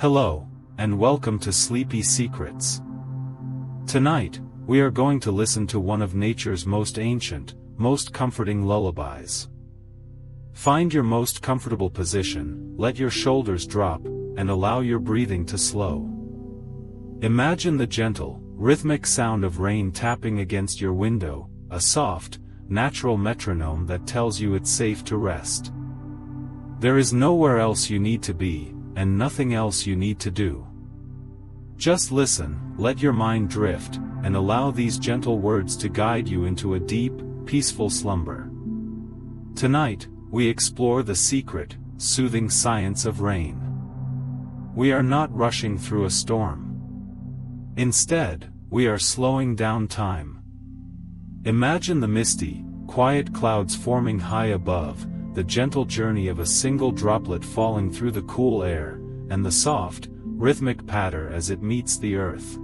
Hello, and welcome to Sleepy Secrets. Tonight, we are going to listen to one of nature's most ancient, most comforting lullabies. Find your most comfortable position, let your shoulders drop, and allow your breathing to slow. Imagine the gentle, rhythmic sound of rain tapping against your window, a soft, natural metronome that tells you it's safe to rest. There is nowhere else you need to be, and nothing else you need to do. Just listen, let your mind drift, and allow these gentle words to guide you into a deep, peaceful slumber. Tonight, we explore the secret, soothing science of rain. We are not rushing through a storm. Instead, we are slowing down time. Imagine the misty, quiet clouds forming high above, the gentle journey of a single droplet falling through the cool air, and the soft, rhythmic patter as it meets the earth.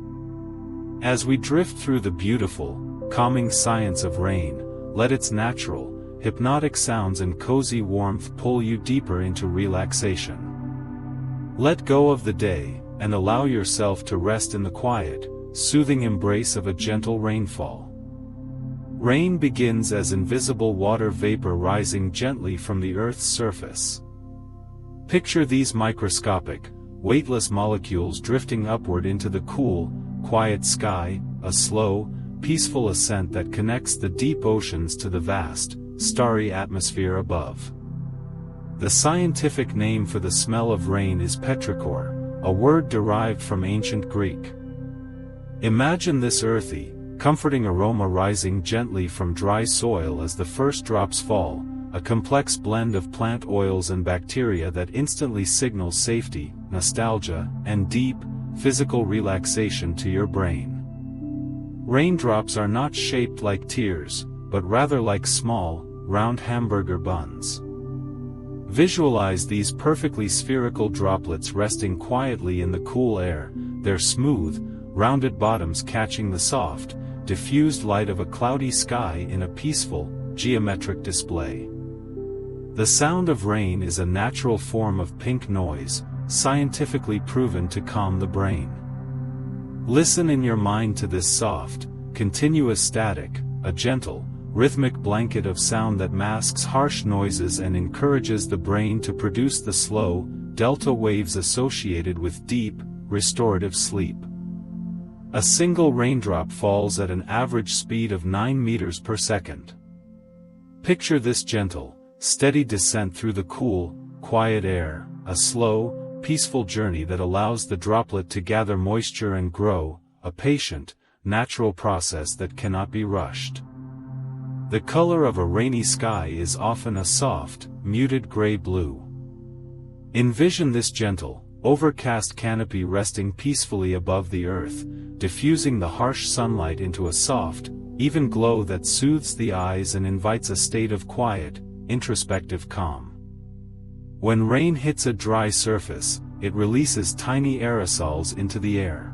As we drift through the beautiful, calming science of rain, let its natural, hypnotic sounds and cozy warmth pull you deeper into relaxation. Let go of the day, and allow yourself to rest in the quiet, soothing embrace of a gentle rainfall. Rain begins as invisible water vapor rising gently from the Earth's surface. Picture these microscopic, weightless molecules drifting upward into the cool, quiet sky, a slow, peaceful ascent that connects the deep oceans to the vast, starry atmosphere above. The scientific name for the smell of rain is petrichor, a word derived from ancient Greek. Imagine this earthy, comforting aroma rising gently from dry soil as the first drops fall, a complex blend of plant oils and bacteria that instantly signals safety, nostalgia, and deep, physical relaxation to your brain. Raindrops are not shaped like tears, but rather like small, round hamburger buns. Visualize these perfectly spherical droplets resting quietly in the cool air, their smooth, rounded bottoms catching the soft, diffused light of a cloudy sky in a peaceful, geometric display. The sound of rain is a natural form of pink noise, scientifically proven to calm the brain. Listen in your mind to this soft, continuous static, a gentle, rhythmic blanket of sound that masks harsh noises and encourages the brain to produce the slow, delta waves associated with deep, restorative sleep. A single raindrop falls at an average speed of 9 meters per second. Picture this gentle, steady descent through the cool, quiet air, a slow, peaceful journey that allows the droplet to gather moisture and grow, a patient, natural process that cannot be rushed. The color of a rainy sky is often a soft, muted gray-blue. Envision this gentle, overcast canopy resting peacefully above the earth, diffusing the harsh sunlight into a soft, even glow that soothes the eyes and invites a state of quiet, introspective calm. When rain hits a dry surface, it releases tiny aerosols into the air.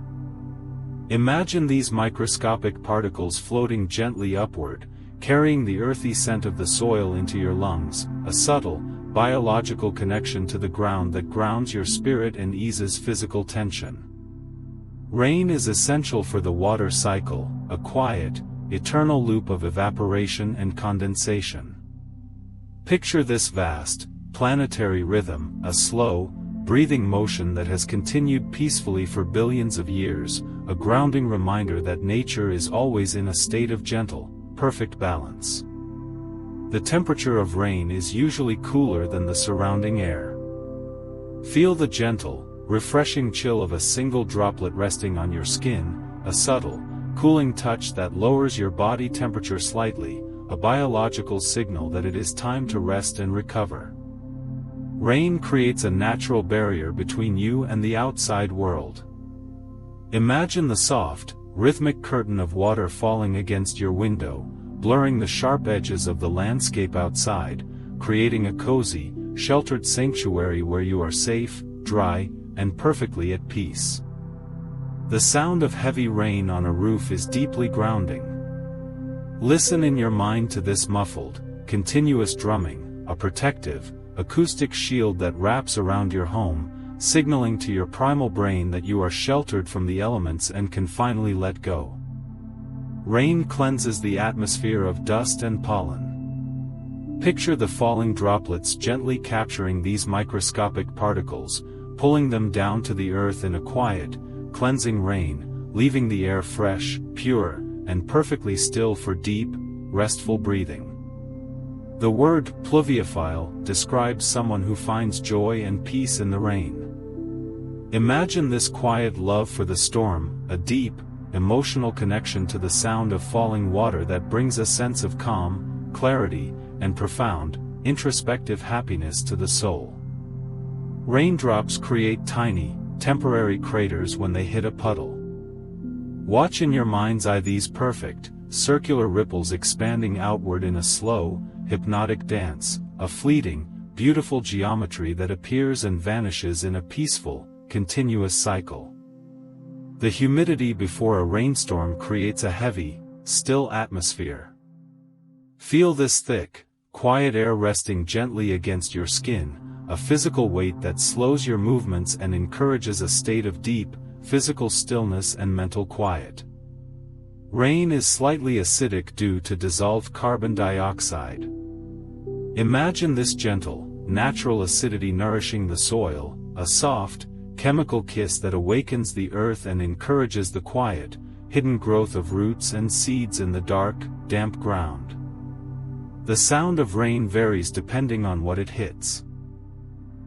Imagine these microscopic particles floating gently upward, carrying the earthy scent of the soil into your lungs, a subtle, biological connection to the ground that grounds your spirit and eases physical tension. Rain is essential for the water cycle, a quiet, eternal loop of evaporation and condensation. Picture this vast, planetary rhythm, a slow, breathing motion that has continued peacefully for billions of years, a grounding reminder that nature is always in a state of gentle, perfect balance. The temperature of rain is usually cooler than the surrounding air. Feel the gentle, refreshing chill of a single droplet resting on your skin, a subtle, cooling touch that lowers your body temperature slightly, a biological signal that it is time to rest and recover. Rain creates a natural barrier between you and the outside world. Imagine the soft, rhythmic curtain of water falling against your window, blurring the sharp edges of the landscape outside, creating a cozy, sheltered sanctuary where you are safe, dry, and perfectly at peace. The sound of heavy rain on a roof is deeply grounding. Listen in your mind to this muffled, continuous drumming, a protective, acoustic shield that wraps around your home, signaling to your primal brain that you are sheltered from the elements and can finally let go. Rain cleanses the atmosphere of dust and pollen. Picture the falling droplets gently capturing these microscopic particles, pulling them down to the earth in a quiet, cleansing rain, leaving the air fresh, pure, and perfectly still for deep, restful breathing. The word pluviophile describes someone who finds joy and peace in the rain. Imagine this quiet love for the storm, a deep, emotional connection to the sound of falling water that brings a sense of calm, clarity, and profound, introspective happiness to the soul. Raindrops create tiny, temporary craters when they hit a puddle. Watch in your mind's eye these perfect, circular ripples expanding outward in a slow, hypnotic dance, a fleeting, beautiful geometry that appears and vanishes in a peaceful, continuous cycle. The humidity before a rainstorm creates a heavy, still atmosphere. Feel this thick, quiet air resting gently against your skin, a physical weight that slows your movements and encourages a state of deep, physical stillness and mental quiet. Rain is slightly acidic due to dissolved carbon dioxide. Imagine this gentle, natural acidity nourishing the soil, a soft, chemical kiss that awakens the earth and encourages the quiet, hidden growth of roots and seeds in the dark, damp ground. The sound of rain varies depending on what it hits.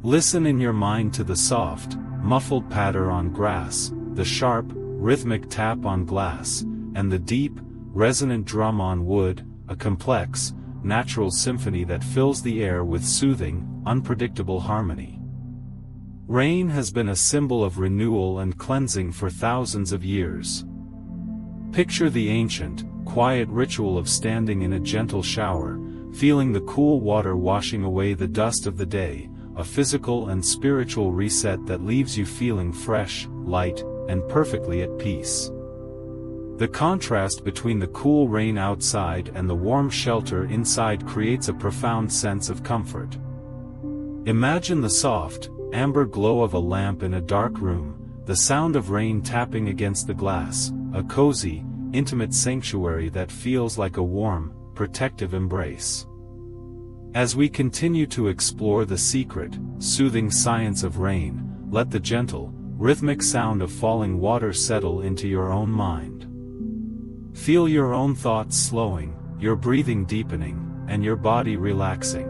Listen in your mind to the soft, muffled patter on grass, the sharp, rhythmic tap on glass, and the deep, resonant drum on wood, a complex, natural symphony that fills the air with soothing, unpredictable harmony. Rain has been a symbol of renewal and cleansing for thousands of years. Picture the ancient, quiet ritual of standing in a gentle shower, feeling the cool water washing away the dust of the day, a physical and spiritual reset that leaves you feeling fresh, light, and perfectly at peace. The contrast between the cool rain outside and the warm shelter inside creates a profound sense of comfort. Imagine the soft, amber glow of a lamp in a dark room, the sound of rain tapping against the glass, a cozy, intimate sanctuary that feels like a warm, protective embrace. As we continue to explore the secret, soothing science of rain, let the gentle, rhythmic sound of falling water settle into your own mind. Feel your own thoughts slowing, your breathing deepening, and your body relaxing.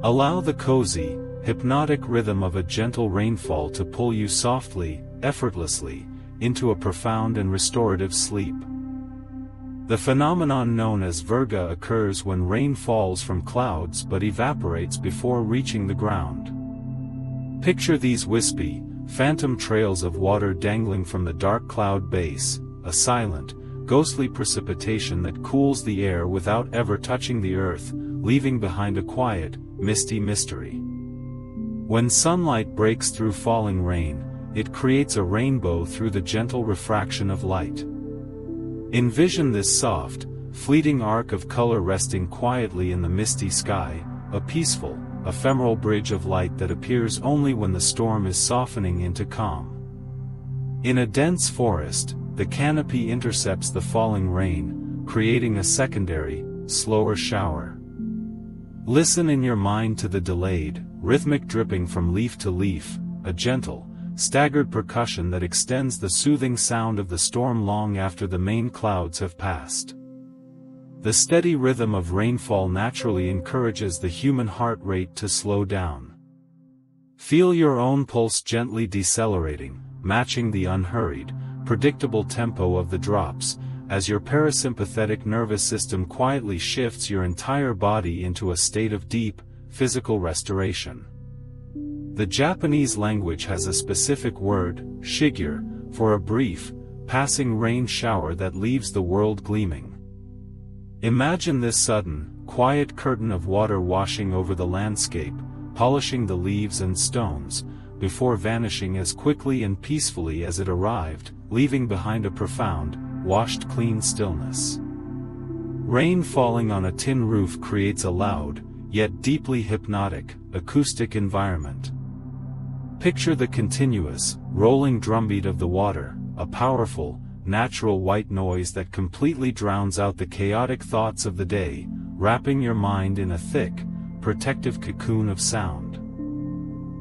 Allow the cozy, hypnotic rhythm of a gentle rainfall to pull you softly, effortlessly, into a profound and restorative sleep. The phenomenon known as virga occurs when rain falls from clouds but evaporates before reaching the ground. Picture these wispy, phantom trails of water dangling from the dark cloud base, a silent, ghostly precipitation that cools the air without ever touching the earth, leaving behind a quiet, misty mystery. When sunlight breaks through falling rain, it creates a rainbow through the gentle refraction of light. Envision this soft, fleeting arc of color resting quietly in the misty sky, a peaceful, ephemeral bridge of light that appears only when the storm is softening into calm. In a dense forest, the canopy intercepts the falling rain, creating a secondary, slower shower. Listen in your mind to the delayed, rhythmic dripping from leaf to leaf, a gentle, staggered percussion that extends the soothing sound of the storm long after the main clouds have passed. The steady rhythm of rainfall naturally encourages the human heart rate to slow down. Feel your own pulse gently decelerating, matching the unhurried, predictable tempo of the drops, as your parasympathetic nervous system quietly shifts your entire body into a state of deep, physical restoration. The Japanese language has a specific word, shigure, for a brief, passing rain shower that leaves the world gleaming. Imagine this sudden, quiet curtain of water washing over the landscape, polishing the leaves and stones, before vanishing as quickly and peacefully as it arrived, leaving behind a profound, washed clean stillness. Rain falling on a tin roof creates a loud, yet deeply hypnotic, acoustic environment. Picture the continuous, rolling drumbeat of the water, a powerful, natural white noise that completely drowns out the chaotic thoughts of the day, wrapping your mind in a thick, protective cocoon of sound.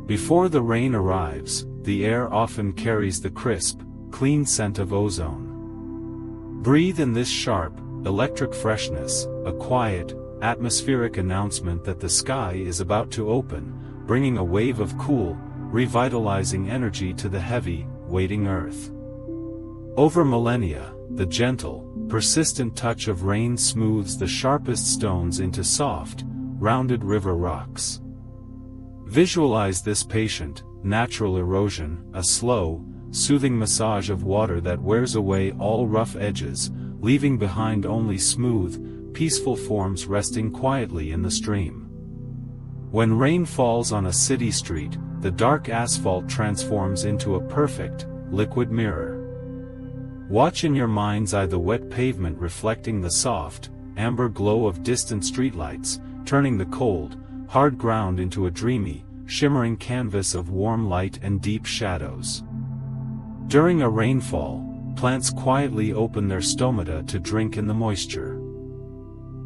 Before the rain arrives, the air often carries the crisp, clean scent of ozone. Breathe in this sharp, electric freshness, a quiet, atmospheric announcement that the sky is about to open, bringing a wave of cool, revitalizing energy to the heavy, waiting earth. Over millennia, the gentle, persistent touch of rain smooths the sharpest stones into soft, rounded river rocks. Visualize this patient, natural erosion, a slow, soothing massage of water that wears away all rough edges, leaving behind only smooth, peaceful forms resting quietly in the stream. When rain falls on a city street, the dark asphalt transforms into a perfect, liquid mirror. Watch in your mind's eye the wet pavement reflecting the soft, amber glow of distant streetlights, turning the cold, hard ground into a dreamy, shimmering canvas of warm light and deep shadows. During a rainfall, plants quietly open their stomata to drink in the moisture.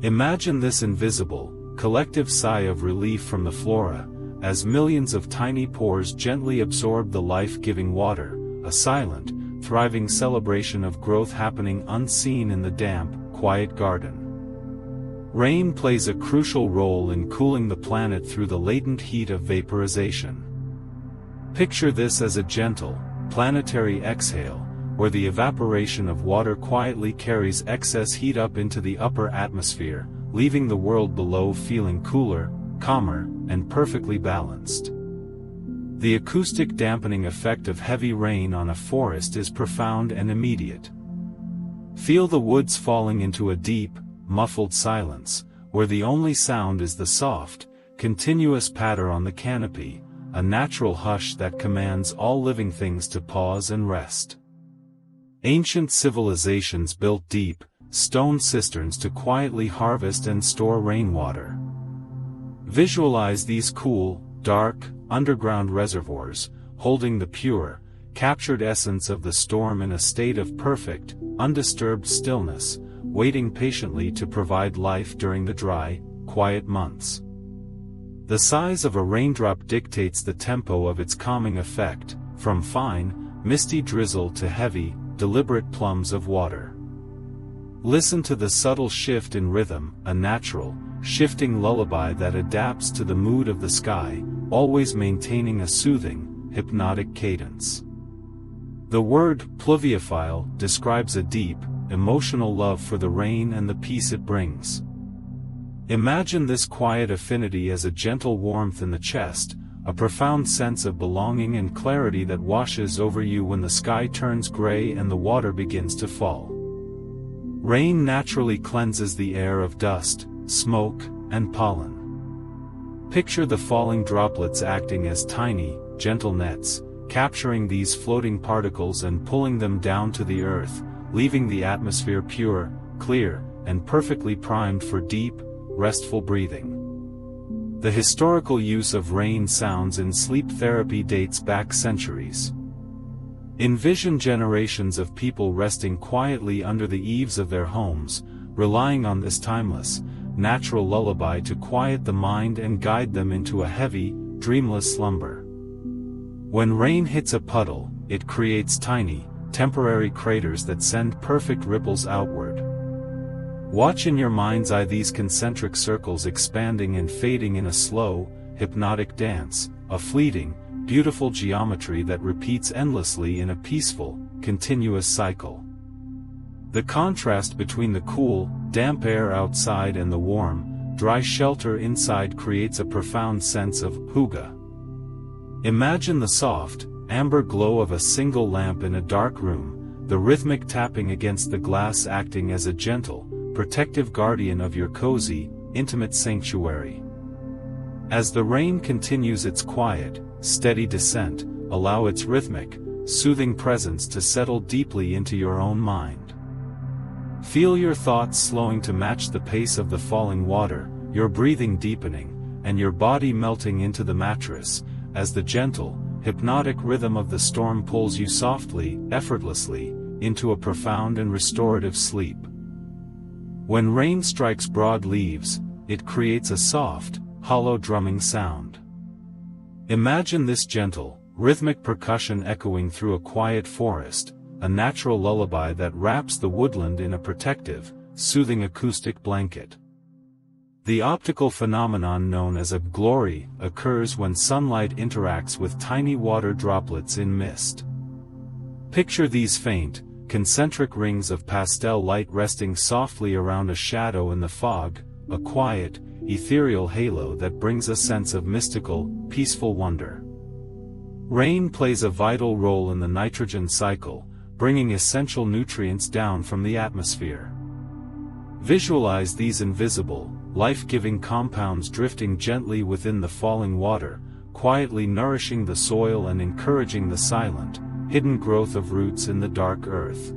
Imagine this invisible, collective sigh of relief from the flora, as millions of tiny pores gently absorb the life-giving water, a silent, thriving celebration of growth happening unseen in the damp, quiet garden. Rain plays a crucial role in cooling the planet through the latent heat of vaporization. Picture this as a gentle, planetary exhale, where the evaporation of water quietly carries excess heat up into the upper atmosphere, leaving the world below feeling cooler, calmer, and perfectly balanced. The acoustic dampening effect of heavy rain on a forest is profound and immediate. Feel the woods falling into a deep, muffled silence, where the only sound is the soft, continuous patter on the canopy, a natural hush that commands all living things to pause and rest. Ancient civilizations built deep, stone cisterns to quietly harvest and store rainwater. Visualize these cool, dark, underground reservoirs, holding the pure, captured essence of the storm in a state of perfect, undisturbed stillness, waiting patiently to provide life during the dry, quiet months. The size of a raindrop dictates the tempo of its calming effect, from fine, misty drizzle to heavy, deliberate plums of water. Listen to the subtle shift in rhythm, a natural, shifting lullaby that adapts to the mood of the sky, always maintaining a soothing, hypnotic cadence. The word pluviophile describes a deep, emotional love for the rain and the peace it brings. Imagine this quiet affinity as a gentle warmth in the chest, a profound sense of belonging and clarity that washes over you when the sky turns gray and the water begins to fall. Rain naturally cleanses the air of dust, smoke, and pollen. Picture the falling droplets acting as tiny, gentle nets, capturing these floating particles and pulling them down to the earth, leaving the atmosphere pure, clear, and perfectly primed for deep, restful breathing. The historical use of rain sounds in sleep therapy dates back centuries. Envision generations of people resting quietly under the eaves of their homes, relying on this timeless, natural lullaby to quiet the mind and guide them into a heavy, dreamless slumber. When rain hits a puddle, it creates tiny, temporary craters that send perfect ripples outward. Watch in your mind's eye these concentric circles expanding and fading in a slow, hypnotic dance, a fleeting, beautiful geometry that repeats endlessly in a peaceful, continuous cycle. The contrast between the cool, damp air outside and the warm, dry shelter inside creates a profound sense of hygge. Imagine the soft, amber glow of a single lamp in a dark room, the rhythmic tapping against the glass acting as a gentle, protective guardian of your cozy, intimate sanctuary. As the rain continues its quiet, steady descent, allow its rhythmic, soothing presence to settle deeply into your own mind. Feel your thoughts slowing to match the pace of the falling water, your breathing deepening, and your body melting into the mattress, as the gentle, hypnotic rhythm of the storm pulls you softly, effortlessly, into a profound and restorative sleep. When rain strikes broad leaves, it creates a soft, hollow drumming sound. Imagine this gentle, rhythmic percussion echoing through a quiet forest, a natural lullaby that wraps the woodland in a protective, soothing acoustic blanket. The optical phenomenon known as a glory occurs when sunlight interacts with tiny water droplets in mist. Picture these faint, concentric rings of pastel light resting softly around a shadow in the fog, a quiet, ethereal halo that brings a sense of mystical, peaceful wonder. Rain plays a vital role in the nitrogen cycle, bringing essential nutrients down from the atmosphere. Visualize these invisible, life-giving compounds drifting gently within the falling water, quietly nourishing the soil and encouraging the silent, hidden growth of roots in the dark earth.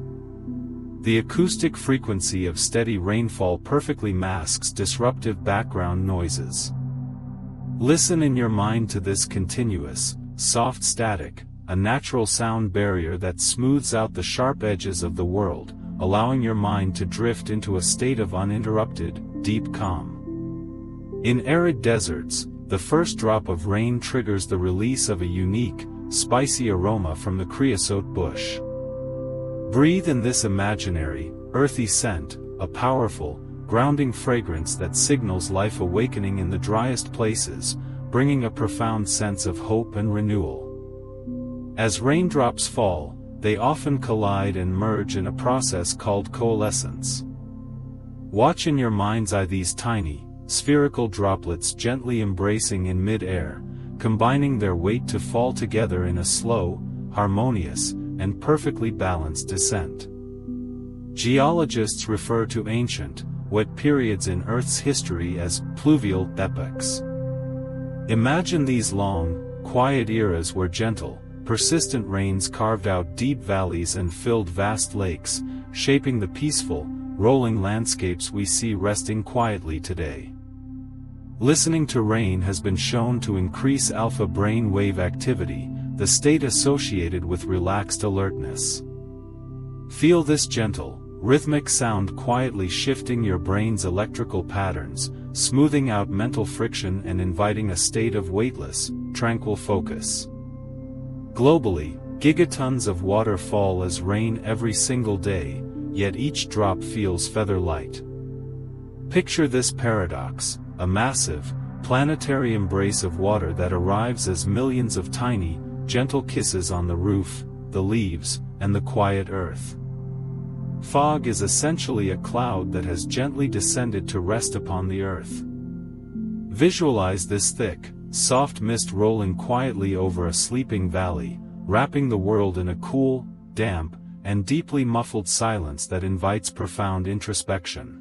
The acoustic frequency of steady rainfall perfectly masks disruptive background noises. Listen in your mind to this continuous, soft static, a natural sound barrier that smooths out the sharp edges of the world, allowing your mind to drift into a state of uninterrupted, deep calm. In arid deserts, the first drop of rain triggers the release of a unique, spicy aroma from the creosote bush. Breathe in this imaginary, earthy scent, a powerful, grounding fragrance that signals life awakening in the driest places, bringing a profound sense of hope and renewal. As raindrops fall, they often collide and merge in a process called coalescence. Watch in your mind's eye these tiny, spherical droplets gently embracing in mid-air, combining their weight to fall together in a slow, harmonious, and perfectly balanced descent. Geologists refer to ancient, wet periods in Earth's history as pluvial epochs. Imagine these long, quiet eras where gentle, persistent rains carved out deep valleys and filled vast lakes, shaping the peaceful, rolling landscapes we see resting quietly today. Listening to rain has been shown to increase alpha brain wave activity, the state associated with relaxed alertness. Feel this gentle, rhythmic sound quietly shifting your brain's electrical patterns, smoothing out mental friction and inviting a state of weightless, tranquil focus. Globally, gigatons of water fall as rain every single day, yet each drop feels feather-light. Picture this paradox, a massive, planetary embrace of water that arrives as millions of tiny, gentle kisses on the roof, the leaves, and the quiet earth. Fog is essentially a cloud that has gently descended to rest upon the earth. Visualize this thick, soft mist rolling quietly over a sleeping valley, wrapping the world in a cool, damp, and deeply muffled silence that invites profound introspection.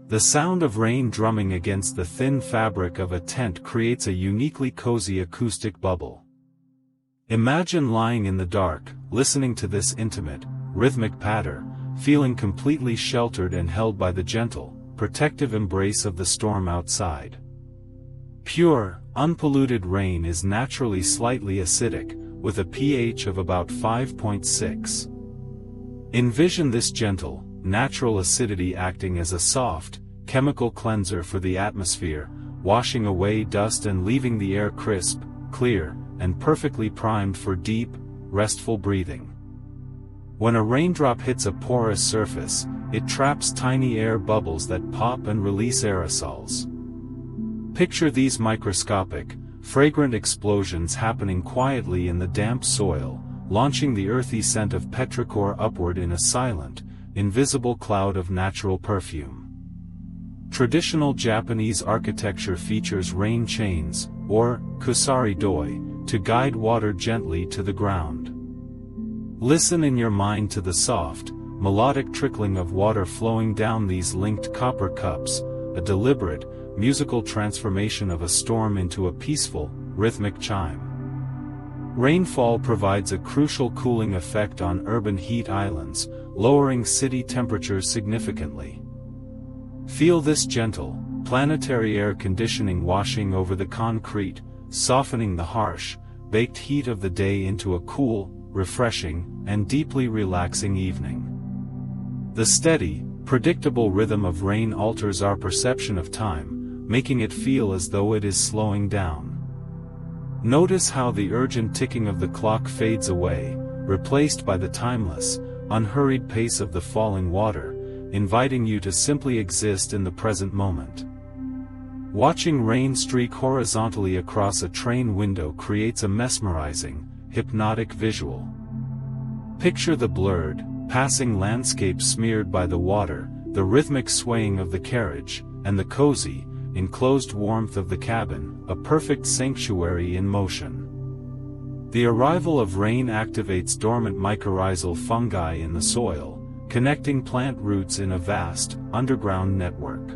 The sound of rain drumming against the thin fabric of a tent creates a uniquely cozy acoustic bubble. Imagine lying in the dark, listening to this intimate, rhythmic patter, feeling completely sheltered and held by the gentle, protective embrace of the storm outside. Pure, unpolluted rain is naturally slightly acidic, with a pH of about 5.6. Envision this gentle, natural acidity acting as a soft, chemical cleanser for the atmosphere, washing away dust and leaving the air crisp, clear, and perfectly primed for deep, restful breathing. When a raindrop hits a porous surface, it traps tiny air bubbles that pop and release aerosols. Picture these microscopic, fragrant explosions happening quietly in the damp soil, launching the earthy scent of petrichor upward in a silent, invisible cloud of natural perfume. Traditional Japanese architecture features rain chains, or kusari doi, to guide water gently to the ground. Listen in your mind to the soft, melodic trickling of water flowing down these linked copper cups, a deliberate, musical transformation of a storm into a peaceful, rhythmic chime. Rainfall provides a crucial cooling effect on urban heat islands, lowering city temperatures significantly. Feel this gentle, planetary air conditioning washing over the concrete, softening the harsh, baked heat of the day into a cool, refreshing, and deeply relaxing evening. The steady, predictable rhythm of rain alters our perception of time, making it feel as though it is slowing down. Notice how the urgent ticking of the clock fades away, replaced by the timeless, unhurried pace of the falling water, inviting you to simply exist in the present moment. Watching rain streak horizontally across a train window creates a mesmerizing, hypnotic visual. Picture the blurred, passing landscape smeared by the water, the rhythmic swaying of the carriage, and the cozy, enclosed warmth of the cabin, a perfect sanctuary in motion. The arrival of rain activates dormant mycorrhizal fungi in the soil, connecting plant roots in a vast, underground network.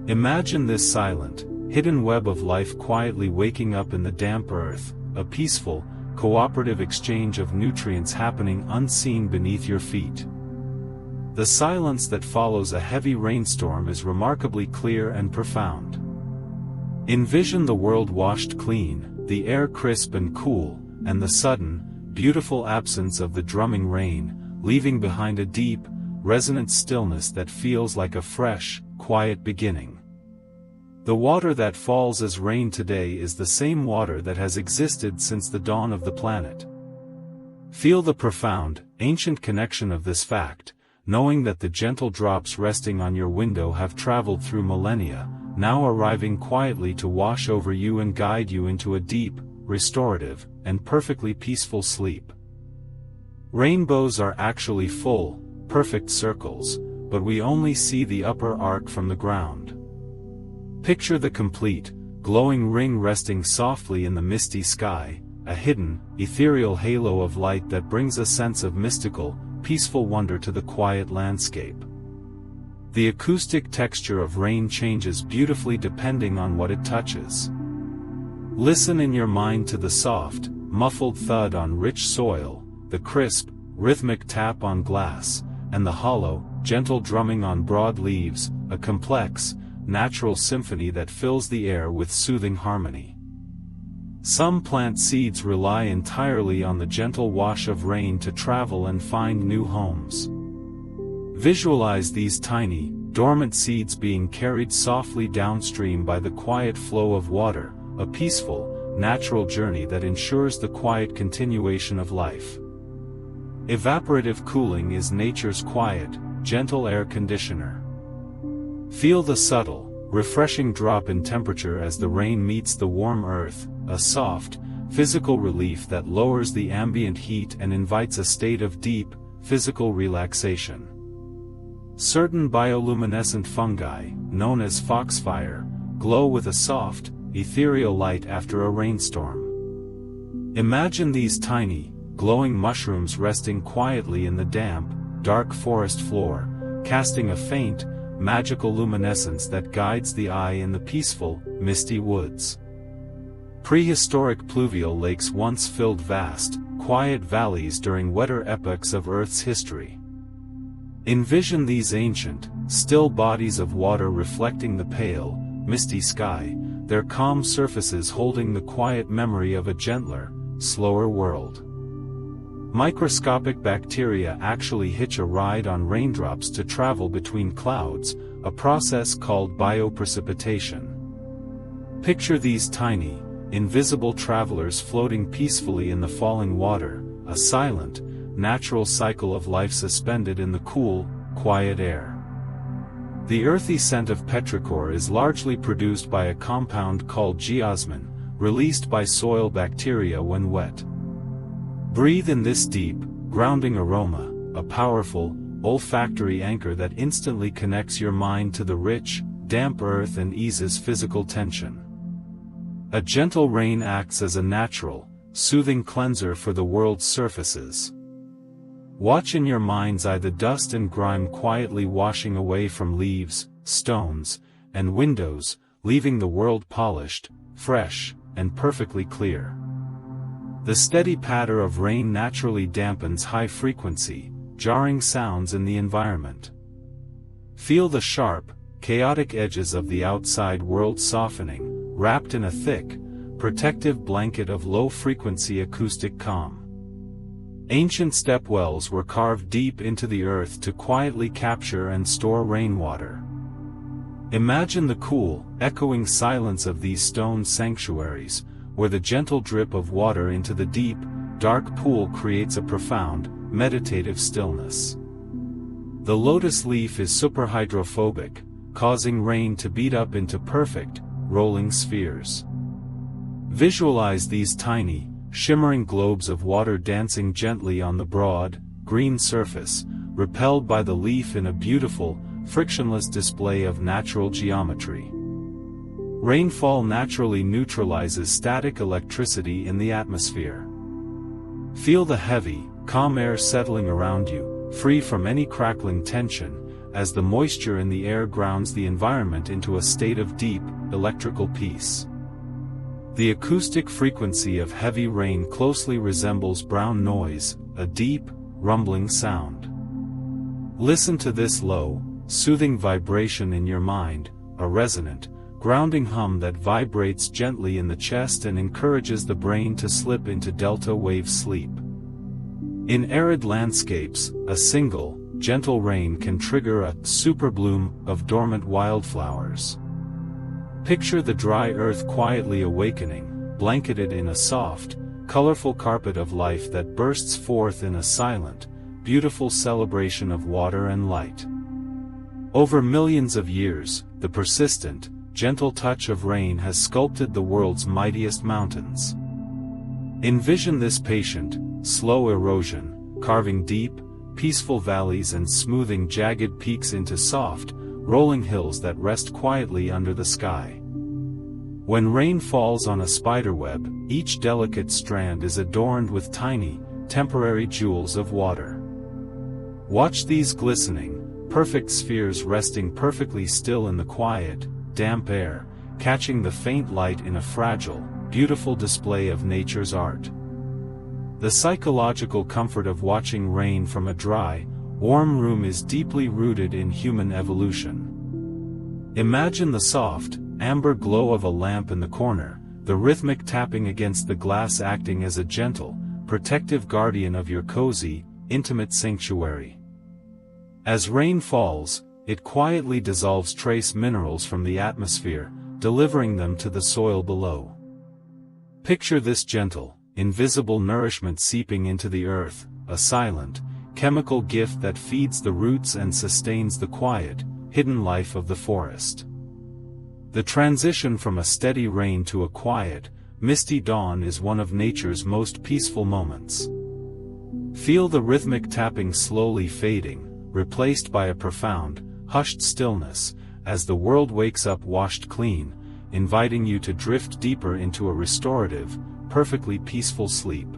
Imagine this silent, hidden web of life quietly waking up in the damp earth, a peaceful, cooperative exchange of nutrients happening unseen beneath your feet. The silence that follows a heavy rainstorm is remarkably clear and profound. Envision the world washed clean, the air crisp and cool, and the sudden, beautiful absence of the drumming rain, leaving behind a deep, resonant stillness that feels like a fresh, quiet beginning. The water that falls as rain today is the same water that has existed since the dawn of the planet. Feel the profound, ancient connection of this fact, knowing that the gentle drops resting on your window have traveled through millennia, now arriving quietly to wash over you and guide you into a deep, restorative, and perfectly peaceful sleep. Rainbows are actually full, perfect circles, but we only see the upper arc from the ground. Picture the complete, glowing ring resting softly in the misty sky, a hidden, ethereal halo of light that brings a sense of mystical, peaceful wonder to the quiet landscape. The acoustic texture of rain changes beautifully depending on what it touches. Listen in your mind to the soft, muffled thud on rich soil, the crisp, rhythmic tap on glass, and the hollow, gentle drumming on broad leaves, a complex, natural symphony that fills the air with soothing harmony. Some plant seeds rely entirely on the gentle wash of rain to travel and find new homes. Visualize these tiny, dormant seeds being carried softly downstream by the quiet flow of water, a peaceful, natural journey that ensures the quiet continuation of life. Evaporative cooling is nature's quiet, gentle air conditioner. Feel the subtle, refreshing drop in temperature as the rain meets the warm earth, a soft, physical relief that lowers the ambient heat and invites a state of deep, physical relaxation. Certain bioluminescent fungi, known as foxfire, glow with a soft, ethereal light after a rainstorm. Imagine these tiny, glowing mushrooms resting quietly in the damp, dark forest floor, casting a faint, magical luminescence that guides the eye in the peaceful, misty woods. Prehistoric pluvial lakes once filled vast, quiet valleys during wetter epochs of Earth's history. Envision these ancient, still bodies of water reflecting the pale, misty sky, their calm surfaces holding the quiet memory of a gentler, slower world. Microscopic bacteria actually hitch a ride on raindrops to travel between clouds, a process called bioprecipitation. Picture these tiny, invisible travelers floating peacefully in the falling water, a silent, natural cycle of life suspended in the cool, quiet air. The earthy scent of petrichor is largely produced by a compound called geosmin, released by soil bacteria when wet. Breathe in this deep, grounding aroma, a powerful, olfactory anchor that instantly connects your mind to the rich, damp earth and eases physical tension. A gentle rain acts as a natural, soothing cleanser for the world's surfaces. Watch in your mind's eye the dust and grime quietly washing away from leaves, stones, and windows, leaving the world polished, fresh, and perfectly clear. The steady patter of rain naturally dampens high-frequency, jarring sounds in the environment. Feel the sharp, chaotic edges of the outside world softening, wrapped in a thick, protective blanket of low-frequency acoustic calm. Ancient stepwells were carved deep into the earth to quietly capture and store rainwater. Imagine the cool, echoing silence of these stone sanctuaries, where the gentle drip of water into the deep, dark pool creates a profound, meditative stillness. The lotus leaf is superhydrophobic, causing rain to beat up into perfect, rolling spheres. Visualize these tiny, shimmering globes of water dancing gently on the broad, green surface, repelled by the leaf in a beautiful, frictionless display of natural geometry. Rainfall naturally neutralizes static electricity in the atmosphere. Feel the heavy, calm air settling around you, free from any crackling tension, as the moisture in the air grounds the environment into a state of deep, electrical peace. The acoustic frequency of heavy rain closely resembles brown noise, a deep, rumbling sound. Listen to this low, soothing vibration in your mind, a resonant, grounding hum that vibrates gently in the chest and encourages the brain to slip into delta wave sleep. In arid landscapes, a single, gentle rain can trigger a superbloom of dormant wildflowers. Picture the dry earth quietly awakening, blanketed in a soft, colorful carpet of life that bursts forth in a silent, beautiful celebration of water and light. Over millions of years, the persistent, gentle touch of rain has sculpted the world's mightiest mountains. Envision this patient, slow erosion, carving deep, peaceful valleys and smoothing jagged peaks into soft, rolling hills that rest quietly under the sky. When rain falls on a spiderweb, each delicate strand is adorned with tiny, temporary jewels of water. Watch these glistening, perfect spheres resting perfectly still in the quiet, damp air, catching the faint light in a fragile, beautiful display of nature's art. The psychological comfort of watching rain from a dry, warm room is deeply rooted in human evolution. Imagine the soft, amber glow of a lamp in the corner, the rhythmic tapping against the glass acting as a gentle, protective guardian of your cozy, intimate sanctuary. As rain falls, it quietly dissolves trace minerals from the atmosphere, delivering them to the soil below. Picture this gentle, invisible nourishment seeping into the earth, a silent, chemical gift that feeds the roots and sustains the quiet, hidden life of the forest. The transition from a steady rain to a quiet, misty dawn is one of nature's most peaceful moments. Feel the rhythmic tapping slowly fading, replaced by a profound, hushed stillness, as the world wakes up washed clean, inviting you to drift deeper into a restorative, perfectly peaceful sleep.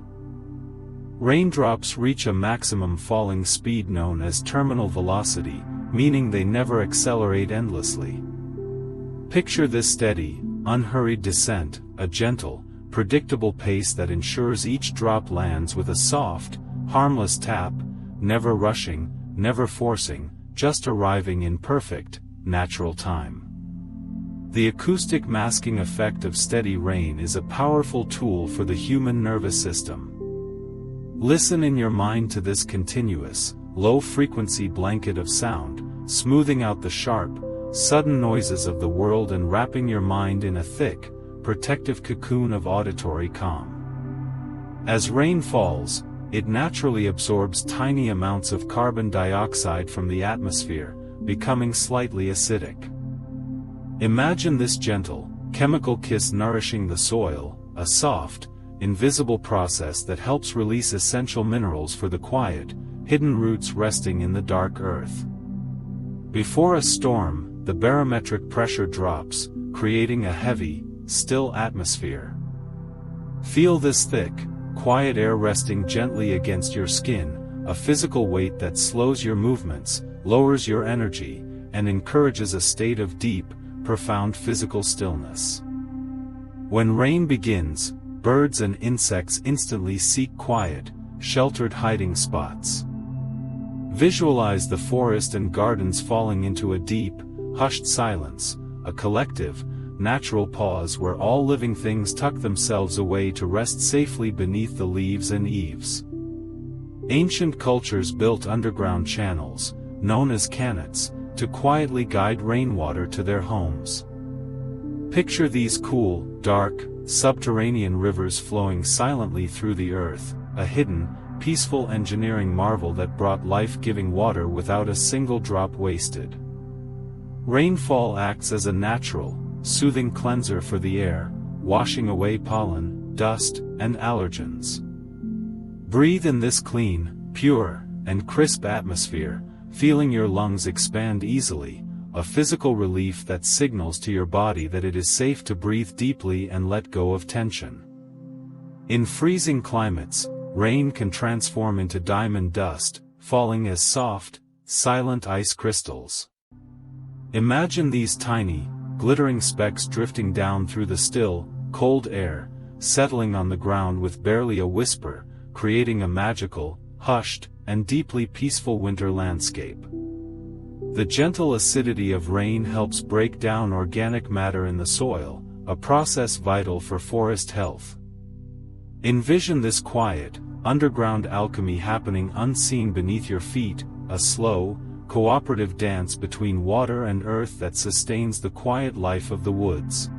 Raindrops reach a maximum falling speed known as terminal velocity, meaning they never accelerate endlessly. Picture this steady, unhurried descent, a gentle, predictable pace that ensures each drop lands with a soft, harmless tap, never rushing, never forcing, just arriving in perfect, natural time. The acoustic masking effect of steady rain is a powerful tool for the human nervous system. Listen in your mind to this continuous, low-frequency blanket of sound, smoothing out the sharp, sudden noises of the world and wrapping your mind in a thick, protective cocoon of auditory calm. As rain falls, it naturally absorbs tiny amounts of carbon dioxide from the atmosphere, becoming slightly acidic. Imagine this gentle, chemical kiss nourishing the soil, a soft, invisible process that helps release essential minerals for the quiet, hidden roots resting in the dark earth. Before a storm, the barometric pressure drops, creating a heavy, still atmosphere. Feel this thick, quiet air resting gently against your skin, a physical weight that slows your movements, lowers your energy, and encourages a state of deep, profound physical stillness. When rain begins, birds and insects instantly seek quiet, sheltered hiding spots. Visualize the forest and gardens falling into a deep, hushed silence, a collective, natural pause where all living things tuck themselves away to rest safely beneath the leaves and eaves. Ancient cultures built underground channels, known as canets, to quietly guide rainwater to their homes. Picture these cool, dark, subterranean rivers flowing silently through the earth, a hidden, peaceful engineering marvel that brought life-giving water without a single drop wasted. Rainfall acts as a natural, soothing cleanser for the air, washing away pollen, dust, and allergens. Breathe in this clean, pure, and crisp atmosphere, feeling your lungs expand easily, a physical relief that signals to your body that it is safe to breathe deeply and let go of tension. In freezing climates, rain can transform into diamond dust, falling as soft, silent ice crystals. Imagine these tiny, glittering specks drifting down through the still, cold air, settling on the ground with barely a whisper, creating a magical, hushed, and deeply peaceful winter landscape. The gentle acidity of rain helps break down organic matter in the soil, a process vital for forest health. Envision this quiet, underground alchemy happening unseen beneath your feet, a slow, cooperative dance between water and earth that sustains the quiet life of the woods.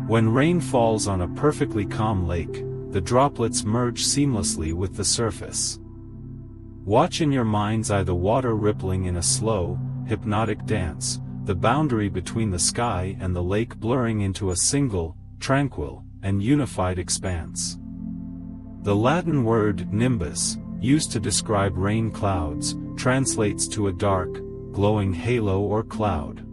When rain falls on a perfectly calm lake, the droplets merge seamlessly with the surface. Watch in your mind's eye the water rippling in a slow, hypnotic dance, the boundary between the sky and the lake blurring into a single, tranquil, and unified expanse. The Latin word nimbus, used to describe rain clouds, translates to a dark, glowing halo or cloud.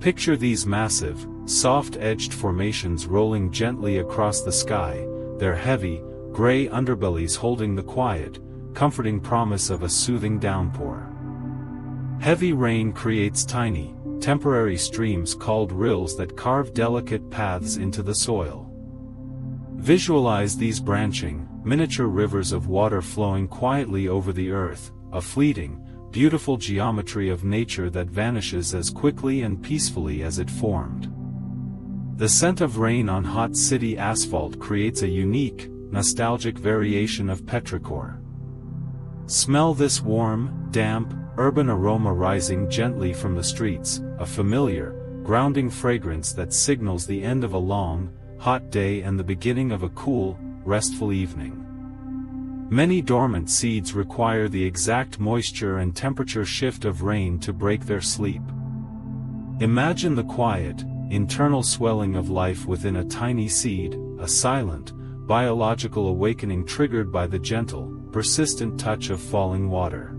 Picture these massive, soft-edged formations rolling gently across the sky, their heavy, gray underbellies holding the quiet, comforting promise of a soothing downpour. Heavy rain creates tiny, temporary streams called rills that carve delicate paths into the soil. Visualize these branching, miniature rivers of water flowing quietly over the earth, a fleeting, beautiful geometry of nature that vanishes as quickly and peacefully as it formed. The scent of rain on hot city asphalt creates a unique, nostalgic variation of petrichor. Smell this warm, damp, urban aroma rising gently from the streets, a familiar, grounding fragrance that signals the end of a long, hot day and the beginning of a cool, restful evening. Many dormant seeds require the exact moisture and temperature shift of rain to break their sleep. Imagine the quiet, internal swelling of life within a tiny seed, a silent, biological awakening triggered by the gentle, persistent touch of falling water.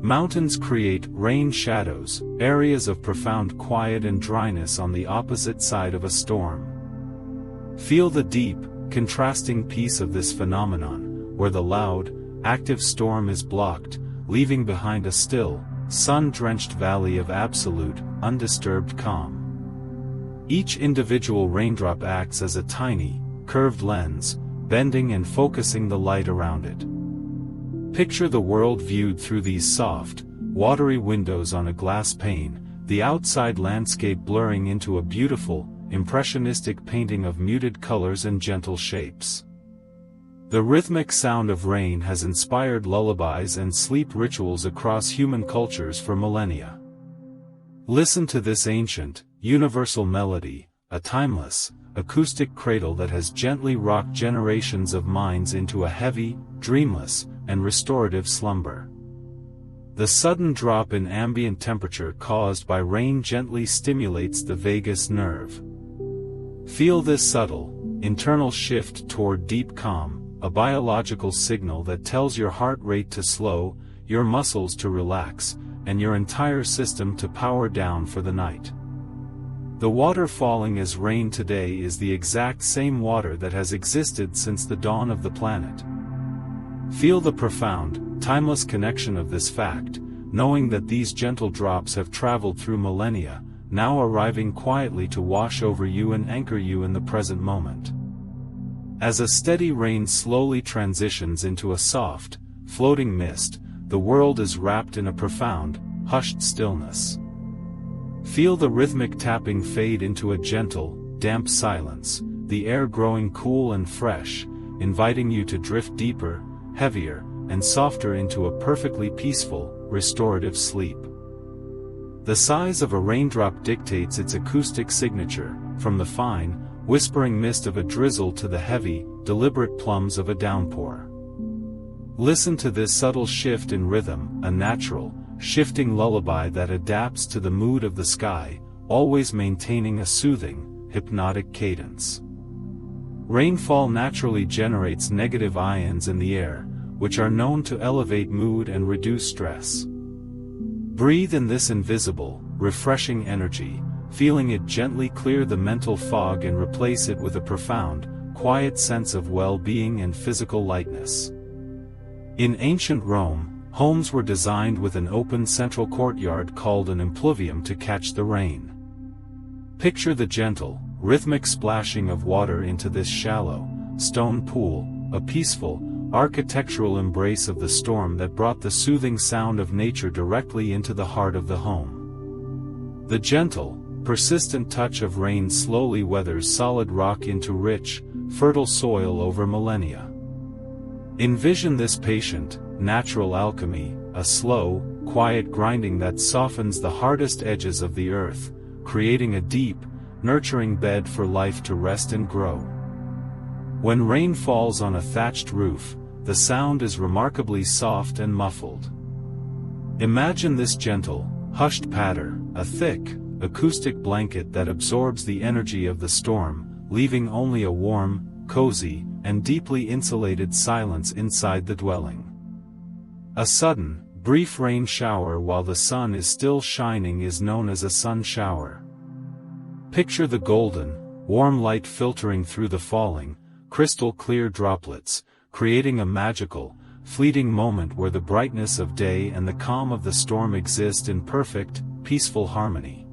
Mountains create rain shadows, areas of profound quiet and dryness on the opposite side of a storm. Feel the deep, contrasting peace of this phenomenon, where the loud, active storm is blocked, leaving behind a still, sun-drenched valley of absolute, undisturbed calm. Each individual raindrop acts as a tiny, curved lens, bending and focusing the light around it. Picture the world viewed through these soft, watery windows on a glass pane, the outside landscape blurring into a beautiful, impressionistic painting of muted colors and gentle shapes. The rhythmic sound of rain has inspired lullabies and sleep rituals across human cultures for millennia. Listen to this ancient, universal melody, a timeless, acoustic cradle that has gently rocked generations of minds into a heavy, dreamless, and restorative slumber. The sudden drop in ambient temperature caused by rain gently stimulates the vagus nerve. Feel this subtle, internal shift toward deep calm, a biological signal that tells your heart rate to slow, your muscles to relax, and your entire system to power down for the night. The water falling as rain today is the exact same water that has existed since the dawn of the planet. Feel the profound, timeless connection of this fact, knowing that these gentle drops have traveled through millennia, now arriving quietly to wash over you and anchor you in the present moment. As a steady rain slowly transitions into a soft, floating mist, the world is wrapped in a profound, hushed stillness. Feel the rhythmic tapping fade into a gentle, damp silence, the air growing cool and fresh, inviting you to drift deeper, heavier, and softer into a perfectly peaceful, restorative sleep. The size of a raindrop dictates its acoustic signature, from the fine, whispering mist of a drizzle to the heavy, deliberate plums of a downpour. Listen to this subtle shift in rhythm, a natural, shifting lullaby that adapts to the mood of the sky, always maintaining a soothing, hypnotic cadence. Rainfall naturally generates negative ions in the air, which are known to elevate mood and reduce stress. Breathe in this invisible, refreshing energy, feeling it gently clear the mental fog and replace it with a profound, quiet sense of well-being and physical lightness. In ancient Rome, homes were designed with an open central courtyard called an impluvium to catch the rain. Picture the gentle, rhythmic splashing of water into this shallow, stone pool, a peaceful, architectural embrace of the storm that brought the soothing sound of nature directly into the heart of the home. The gentle, persistent touch of rain slowly weathers solid rock into rich, fertile soil over millennia. Envision this patient, natural alchemy, a slow, quiet grinding that softens the hardest edges of the earth, creating a deep, nurturing bed for life to rest and grow. When rain falls on a thatched roof, the sound is remarkably soft and muffled. Imagine this gentle, hushed patter, a thick, acoustic blanket that absorbs the energy of the storm, leaving only a warm, cozy, and deeply insulated silence inside the dwelling. A sudden, brief rain shower while the sun is still shining is known as a sun shower. Picture the golden, warm light filtering through the falling, crystal-clear droplets, creating a magical, fleeting moment where the brightness of day and the calm of the storm exist in perfect, peaceful harmony.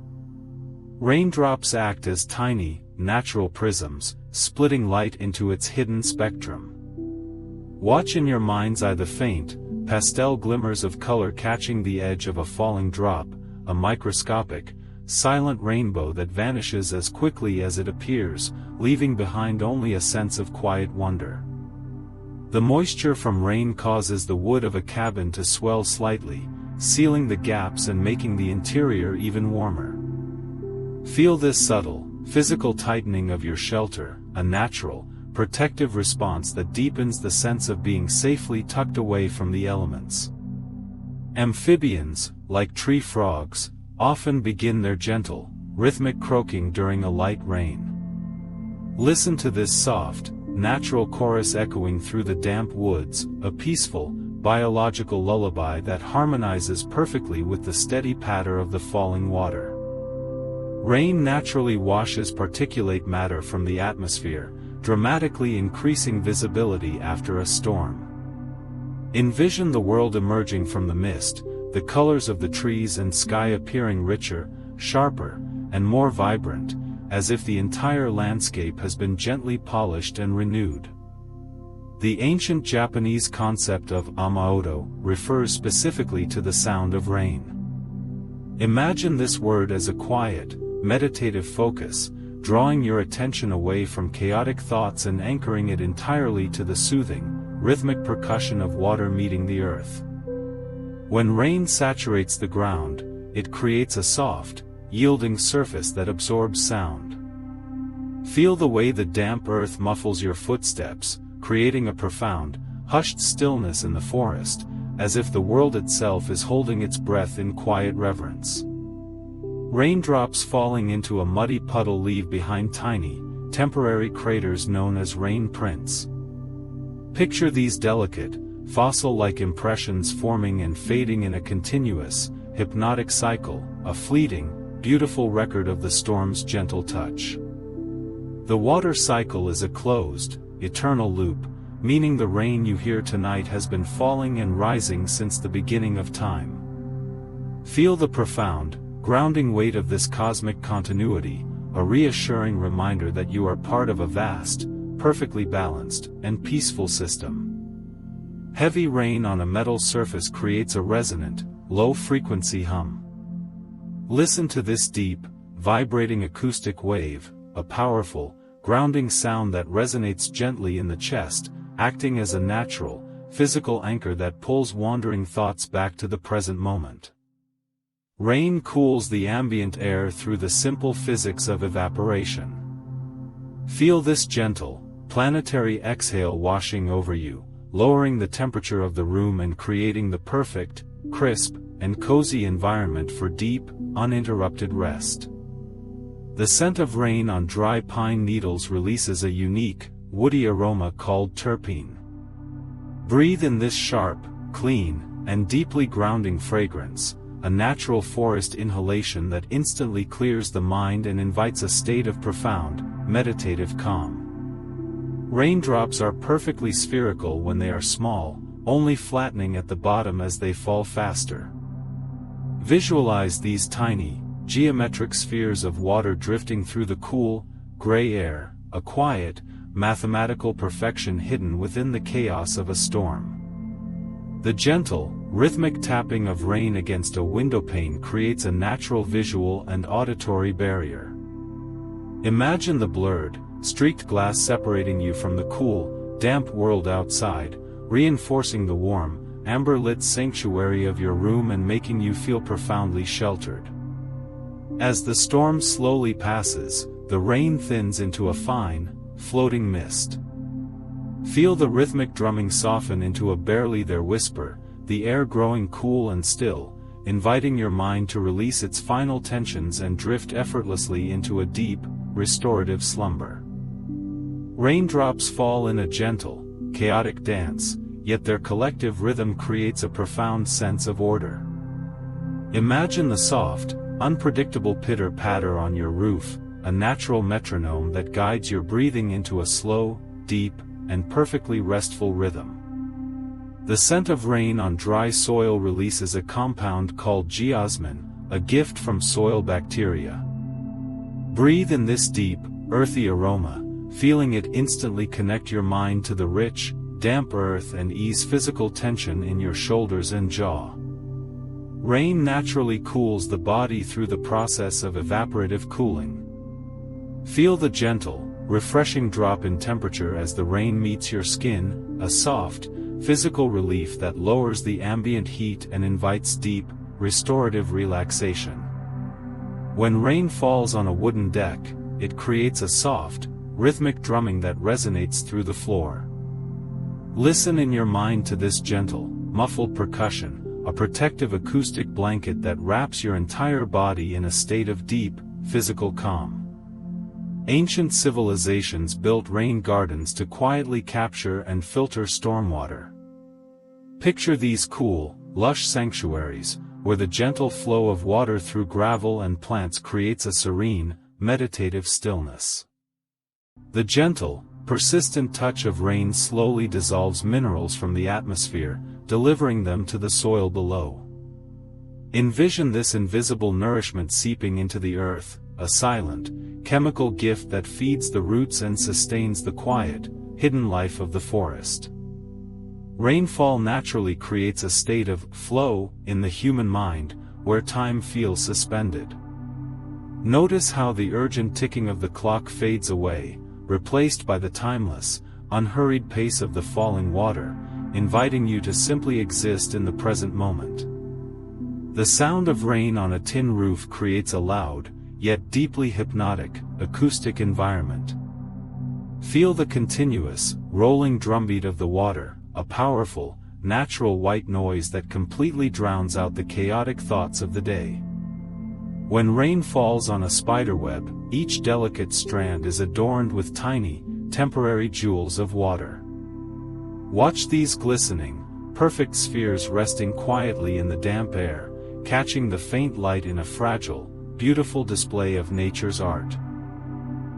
Raindrops act as tiny, natural prisms, splitting light into its hidden spectrum. Watch in your mind's eye the faint, pastel glimmers of color catching the edge of a falling drop, a microscopic, silent rainbow that vanishes as quickly as it appears, leaving behind only a sense of quiet wonder. The moisture from rain causes the wood of a cabin to swell slightly, sealing the gaps and making the interior even warmer. Feel this subtle, physical tightening of your shelter, a natural, protective response that deepens the sense of being safely tucked away from the elements. Amphibians, like tree frogs, often begin their gentle, rhythmic croaking during a light rain. Listen to this soft, natural chorus echoing through the damp woods, a peaceful, biological lullaby that harmonizes perfectly with the steady patter of the falling water. Rain naturally washes particulate matter from the atmosphere, dramatically increasing visibility after a storm. Envision the world emerging from the mist, the colors of the trees and sky appearing richer, sharper, and more vibrant, as if the entire landscape has been gently polished and renewed. The ancient Japanese concept of amaoto refers specifically to the sound of rain. Imagine this word as a quiet, meditative focus, drawing your attention away from chaotic thoughts and anchoring it entirely to the soothing, rhythmic percussion of water meeting the earth. When rain saturates the ground, it creates a soft, yielding surface that absorbs sound. Feel the way the damp earth muffles your footsteps, creating a profound, hushed stillness in the forest, as if the world itself is holding its breath in quiet reverence. Raindrops falling into a muddy puddle leave behind tiny, temporary craters known as rain prints. Picture these delicate, fossil-like impressions forming and fading in a continuous, hypnotic cycle, a fleeting, beautiful record of the storm's gentle touch. The water cycle is a closed, eternal loop, meaning the rain you hear tonight has been falling and rising since the beginning of time. Feel the profound, grounding weight of this cosmic continuity, a reassuring reminder that you are part of a vast, perfectly balanced, and peaceful system. Heavy rain on a metal surface creates a resonant, low-frequency hum. Listen to this deep, vibrating acoustic wave, a powerful, grounding sound that resonates gently in the chest, acting as a natural, physical anchor that pulls wandering thoughts back to the present moment. Rain cools the ambient air through the simple physics of evaporation. Feel this gentle, planetary exhale washing over you, lowering the temperature of the room and creating the perfect, crisp, and cozy environment for deep, uninterrupted rest. The scent of rain on dry pine needles releases a unique, woody aroma called terpene. Breathe in this sharp, clean, and deeply grounding fragrance, a natural forest inhalation that instantly clears the mind and invites a state of profound, meditative calm. Raindrops are perfectly spherical when they are small, only flattening at the bottom as they fall faster. Visualize these tiny, geometric spheres of water drifting through the cool, gray air, a quiet, mathematical perfection hidden within the chaos of a storm. The gentle, rhythmic tapping of rain against a windowpane creates a natural visual and auditory barrier. Imagine the blurred, streaked glass separating you from the cool, damp world outside, reinforcing the warm, amber-lit sanctuary of your room and making you feel profoundly sheltered. As the storm slowly passes, the rain thins into a fine, floating mist. Feel the rhythmic drumming soften into a barely there whisper, the air growing cool and still, inviting your mind to release its final tensions and drift effortlessly into a deep, restorative slumber. Raindrops fall in a gentle, chaotic dance, yet their collective rhythm creates a profound sense of order. Imagine the soft, unpredictable pitter-patter on your roof, a natural metronome that guides your breathing into a slow, deep, and perfectly restful rhythm. The scent of rain on dry soil releases a compound called geosmin, a gift from soil bacteria. Breathe in this deep, earthy aroma, feeling it instantly connect your mind to the rich, damp earth and ease physical tension in your shoulders and jaw. Rain naturally cools the body through the process of evaporative cooling. Feel the gentle, refreshing drop in temperature as the rain meets your skin, a soft, physical relief that lowers the ambient heat and invites deep, restorative relaxation. When rain falls on a wooden deck, it creates a soft, rhythmic drumming that resonates through the floor. Listen in your mind to this gentle, muffled percussion, a protective acoustic blanket that wraps your entire body in a state of deep, physical calm. Ancient civilizations built rain gardens to quietly capture and filter stormwater. Picture these cool, lush sanctuaries, where the gentle flow of water through gravel and plants creates a serene, meditative stillness. The gentle, persistent touch of rain slowly dissolves minerals from the atmosphere, delivering them to the soil below. Envision this invisible nourishment seeping into the earth, a silent, chemical gift that feeds the roots and sustains the quiet, hidden life of the forest. Rainfall naturally creates a state of flow in the human mind, where time feels suspended. Notice how the urgent ticking of the clock fades away, replaced by the timeless, unhurried pace of the falling water, inviting you to simply exist in the present moment. The sound of rain on a tin roof creates a loud, yet deeply hypnotic, acoustic environment. Feel the continuous, rolling drumbeat of the water, a powerful, natural white noise that completely drowns out the chaotic thoughts of the day. When rain falls on a spiderweb, each delicate strand is adorned with tiny, temporary jewels of water. Watch these glistening, perfect spheres resting quietly in the damp air, catching the faint light in a fragile, beautiful display of nature's art.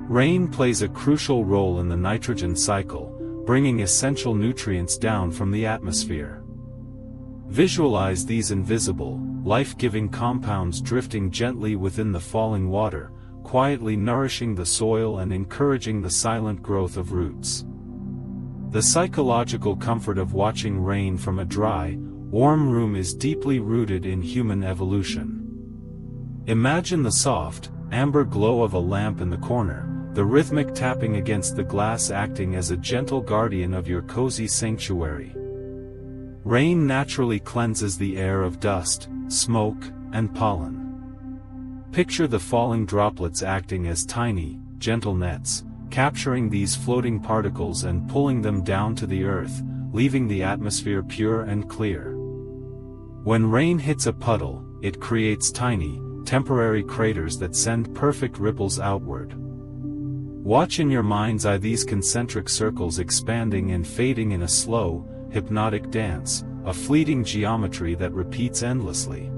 Rain plays a crucial role in the nitrogen cycle, bringing essential nutrients down from the atmosphere. Visualize these invisible, life-giving compounds drifting gently within the falling water, quietly nourishing the soil and encouraging the silent growth of roots. The psychological comfort of watching rain from a dry, warm room is deeply rooted in human evolution. Imagine the soft, amber glow of a lamp in the corner, the rhythmic tapping against the glass acting as a gentle guardian of your cozy sanctuary. Rain naturally cleanses the air of dust, smoke, and pollen. Picture the falling droplets acting as tiny, gentle nets, capturing these floating particles and pulling them down to the earth, leaving the atmosphere pure and clear. When rain hits a puddle, it creates tiny, temporary craters that send perfect ripples outward. Watch in your mind's eye these concentric circles expanding and fading in a slow, hypnotic dance, a fleeting geometry that repeats endlessly.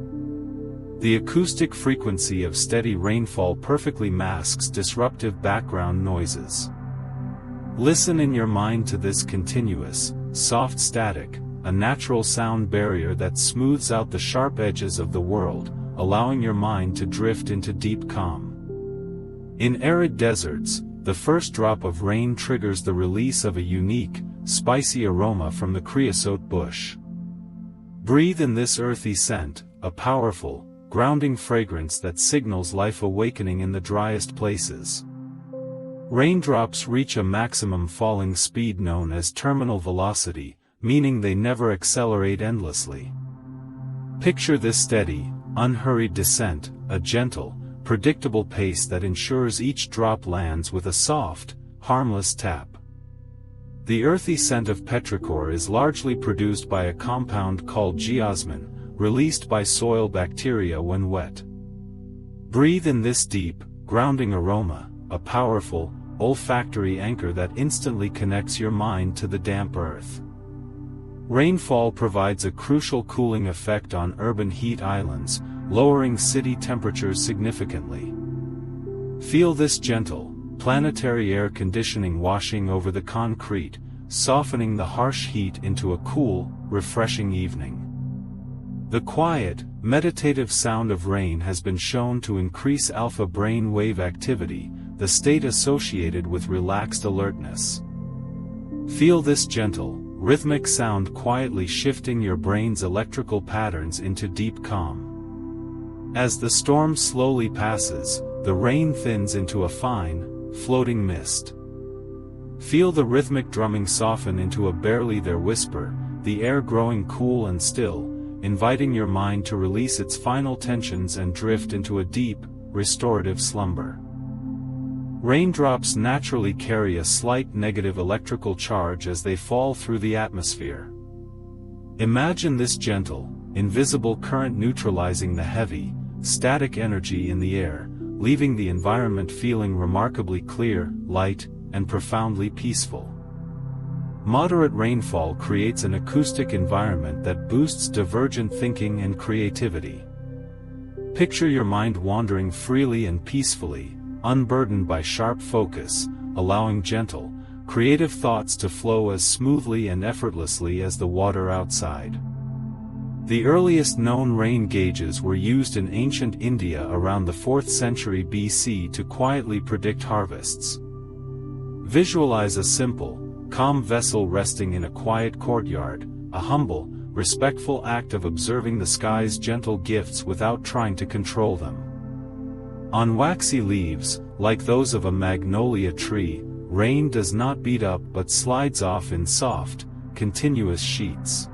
The acoustic frequency of steady rainfall perfectly masks disruptive background noises. Listen in your mind to this continuous, soft static, a natural sound barrier that smooths out the sharp edges of the world, allowing your mind to drift into deep calm. In arid deserts, the first drop of rain triggers the release of a unique, spicy aroma from the creosote bush. Breathe in this earthy scent, a powerful, grounding fragrance that signals life awakening in the driest places. Raindrops reach a maximum falling speed known as terminal velocity, meaning they never accelerate endlessly. Picture this steady, unhurried descent, a gentle, predictable pace that ensures each drop lands with a soft, harmless tap. The earthy scent of petrichor is largely produced by a compound called geosmin, released by soil bacteria when wet. Breathe in this deep, grounding aroma, a powerful, olfactory anchor that instantly connects your mind to the damp earth. Rainfall provides a crucial cooling effect on urban heat islands, lowering city temperatures significantly. Feel this gentle, planetary air conditioning washing over the concrete, softening the harsh heat into a cool, refreshing evening. The quiet, meditative sound of rain has been shown to increase alpha brain wave activity, the state associated with relaxed alertness. Feel this gentle, rhythmic sound quietly shifting your brain's electrical patterns into deep calm. As the storm slowly passes, the rain thins into a fine, floating mist. Feel the rhythmic drumming soften into a barely there whisper, the air growing cool and still, inviting your mind to release its final tensions and drift into a deep, restorative slumber. Raindrops naturally carry a slight negative electrical charge as they fall through the atmosphere. Imagine this gentle, invisible current neutralizing the heavy, static energy in the air, leaving the environment feeling remarkably clear, light, and profoundly peaceful. Moderate rainfall creates an acoustic environment that boosts divergent thinking and creativity. Picture your mind wandering freely and peacefully, unburdened by sharp focus, allowing gentle, creative thoughts to flow as smoothly and effortlessly as the water outside. The earliest known rain gauges were used in ancient India around the 4th century BC to quietly predict harvests. Visualize a simple, calm vessel resting in a quiet courtyard, a humble, respectful act of observing the sky's gentle gifts without trying to control them. On waxy leaves, like those of a magnolia tree, rain does not beat up but slides off in soft, continuous sheets.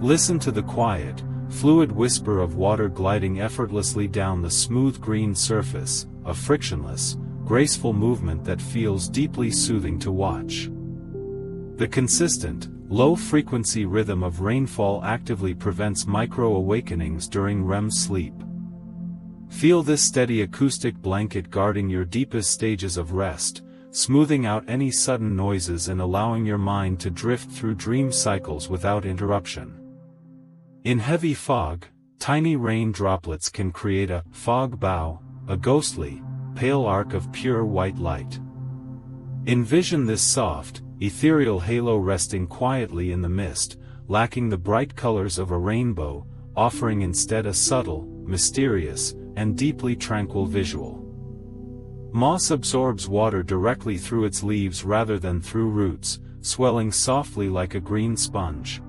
Listen to the quiet, fluid whisper of water gliding effortlessly down the smooth green surface, a frictionless, graceful movement that feels deeply soothing to watch. The consistent, low-frequency rhythm of rainfall actively prevents micro-awakenings during REM sleep. Feel this steady acoustic blanket guarding your deepest stages of rest, smoothing out any sudden noises and allowing your mind to drift through dream cycles without interruption. In heavy fog, tiny rain droplets can create a fog bow, a ghostly, pale arc of pure white light. Envision this soft, ethereal halo resting quietly in the mist, lacking the bright colors of a rainbow, offering instead a subtle, mysterious, and deeply tranquil visual. Moss absorbs water directly through its leaves rather than through roots, swelling softly like a green sponge.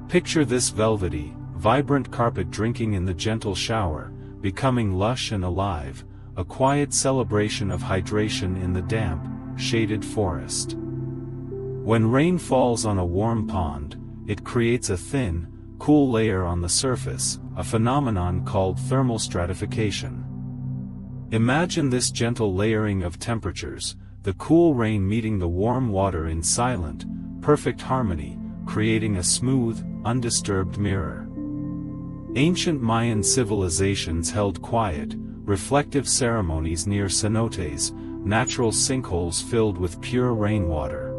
Picture this velvety, vibrant carpet drinking in the gentle shower, becoming lush and alive, a quiet celebration of hydration in the damp, shaded forest. When rain falls on a warm pond, it creates a thin, cool layer on the surface, a phenomenon called thermal stratification. Imagine this gentle layering of temperatures, the cool rain meeting the warm water in silent, perfect harmony, creating a smooth, undisturbed mirror. Ancient Mayan civilizations held quiet, reflective ceremonies near cenotes, natural sinkholes filled with pure rainwater.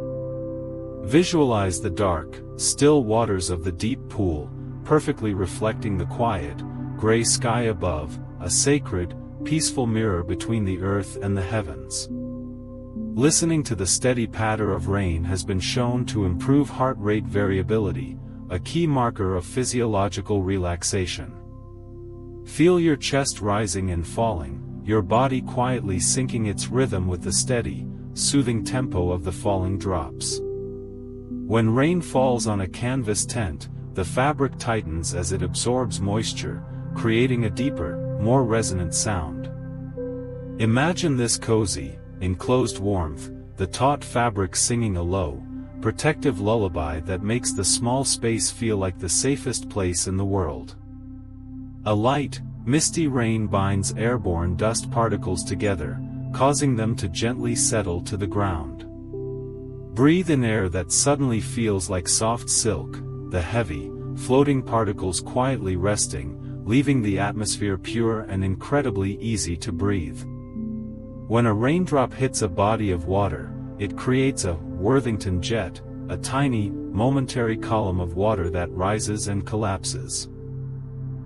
Visualize the dark, still waters of the deep pool, perfectly reflecting the quiet, gray sky above, a sacred, peaceful mirror between the earth and the heavens. Listening to the steady patter of rain has been shown to improve heart rate variability, a key marker of physiological relaxation. Feel your chest rising and falling, your body quietly syncing its rhythm with the steady, soothing tempo of the falling drops. When rain falls on a canvas tent, the fabric tightens as it absorbs moisture, creating a deeper, more resonant sound. Imagine this cozy, enclosed warmth, the taut fabric singing a low, protective lullaby that makes the small space feel like the safest place in the world. A light, misty rain binds airborne dust particles together, causing them to gently settle to the ground. Breathe in air that suddenly feels like soft silk, the heavy, floating particles quietly resting, leaving the atmosphere pure and incredibly easy to breathe. When a raindrop hits a body of water, it creates a Worthington jet, a tiny, momentary column of water that rises and collapses.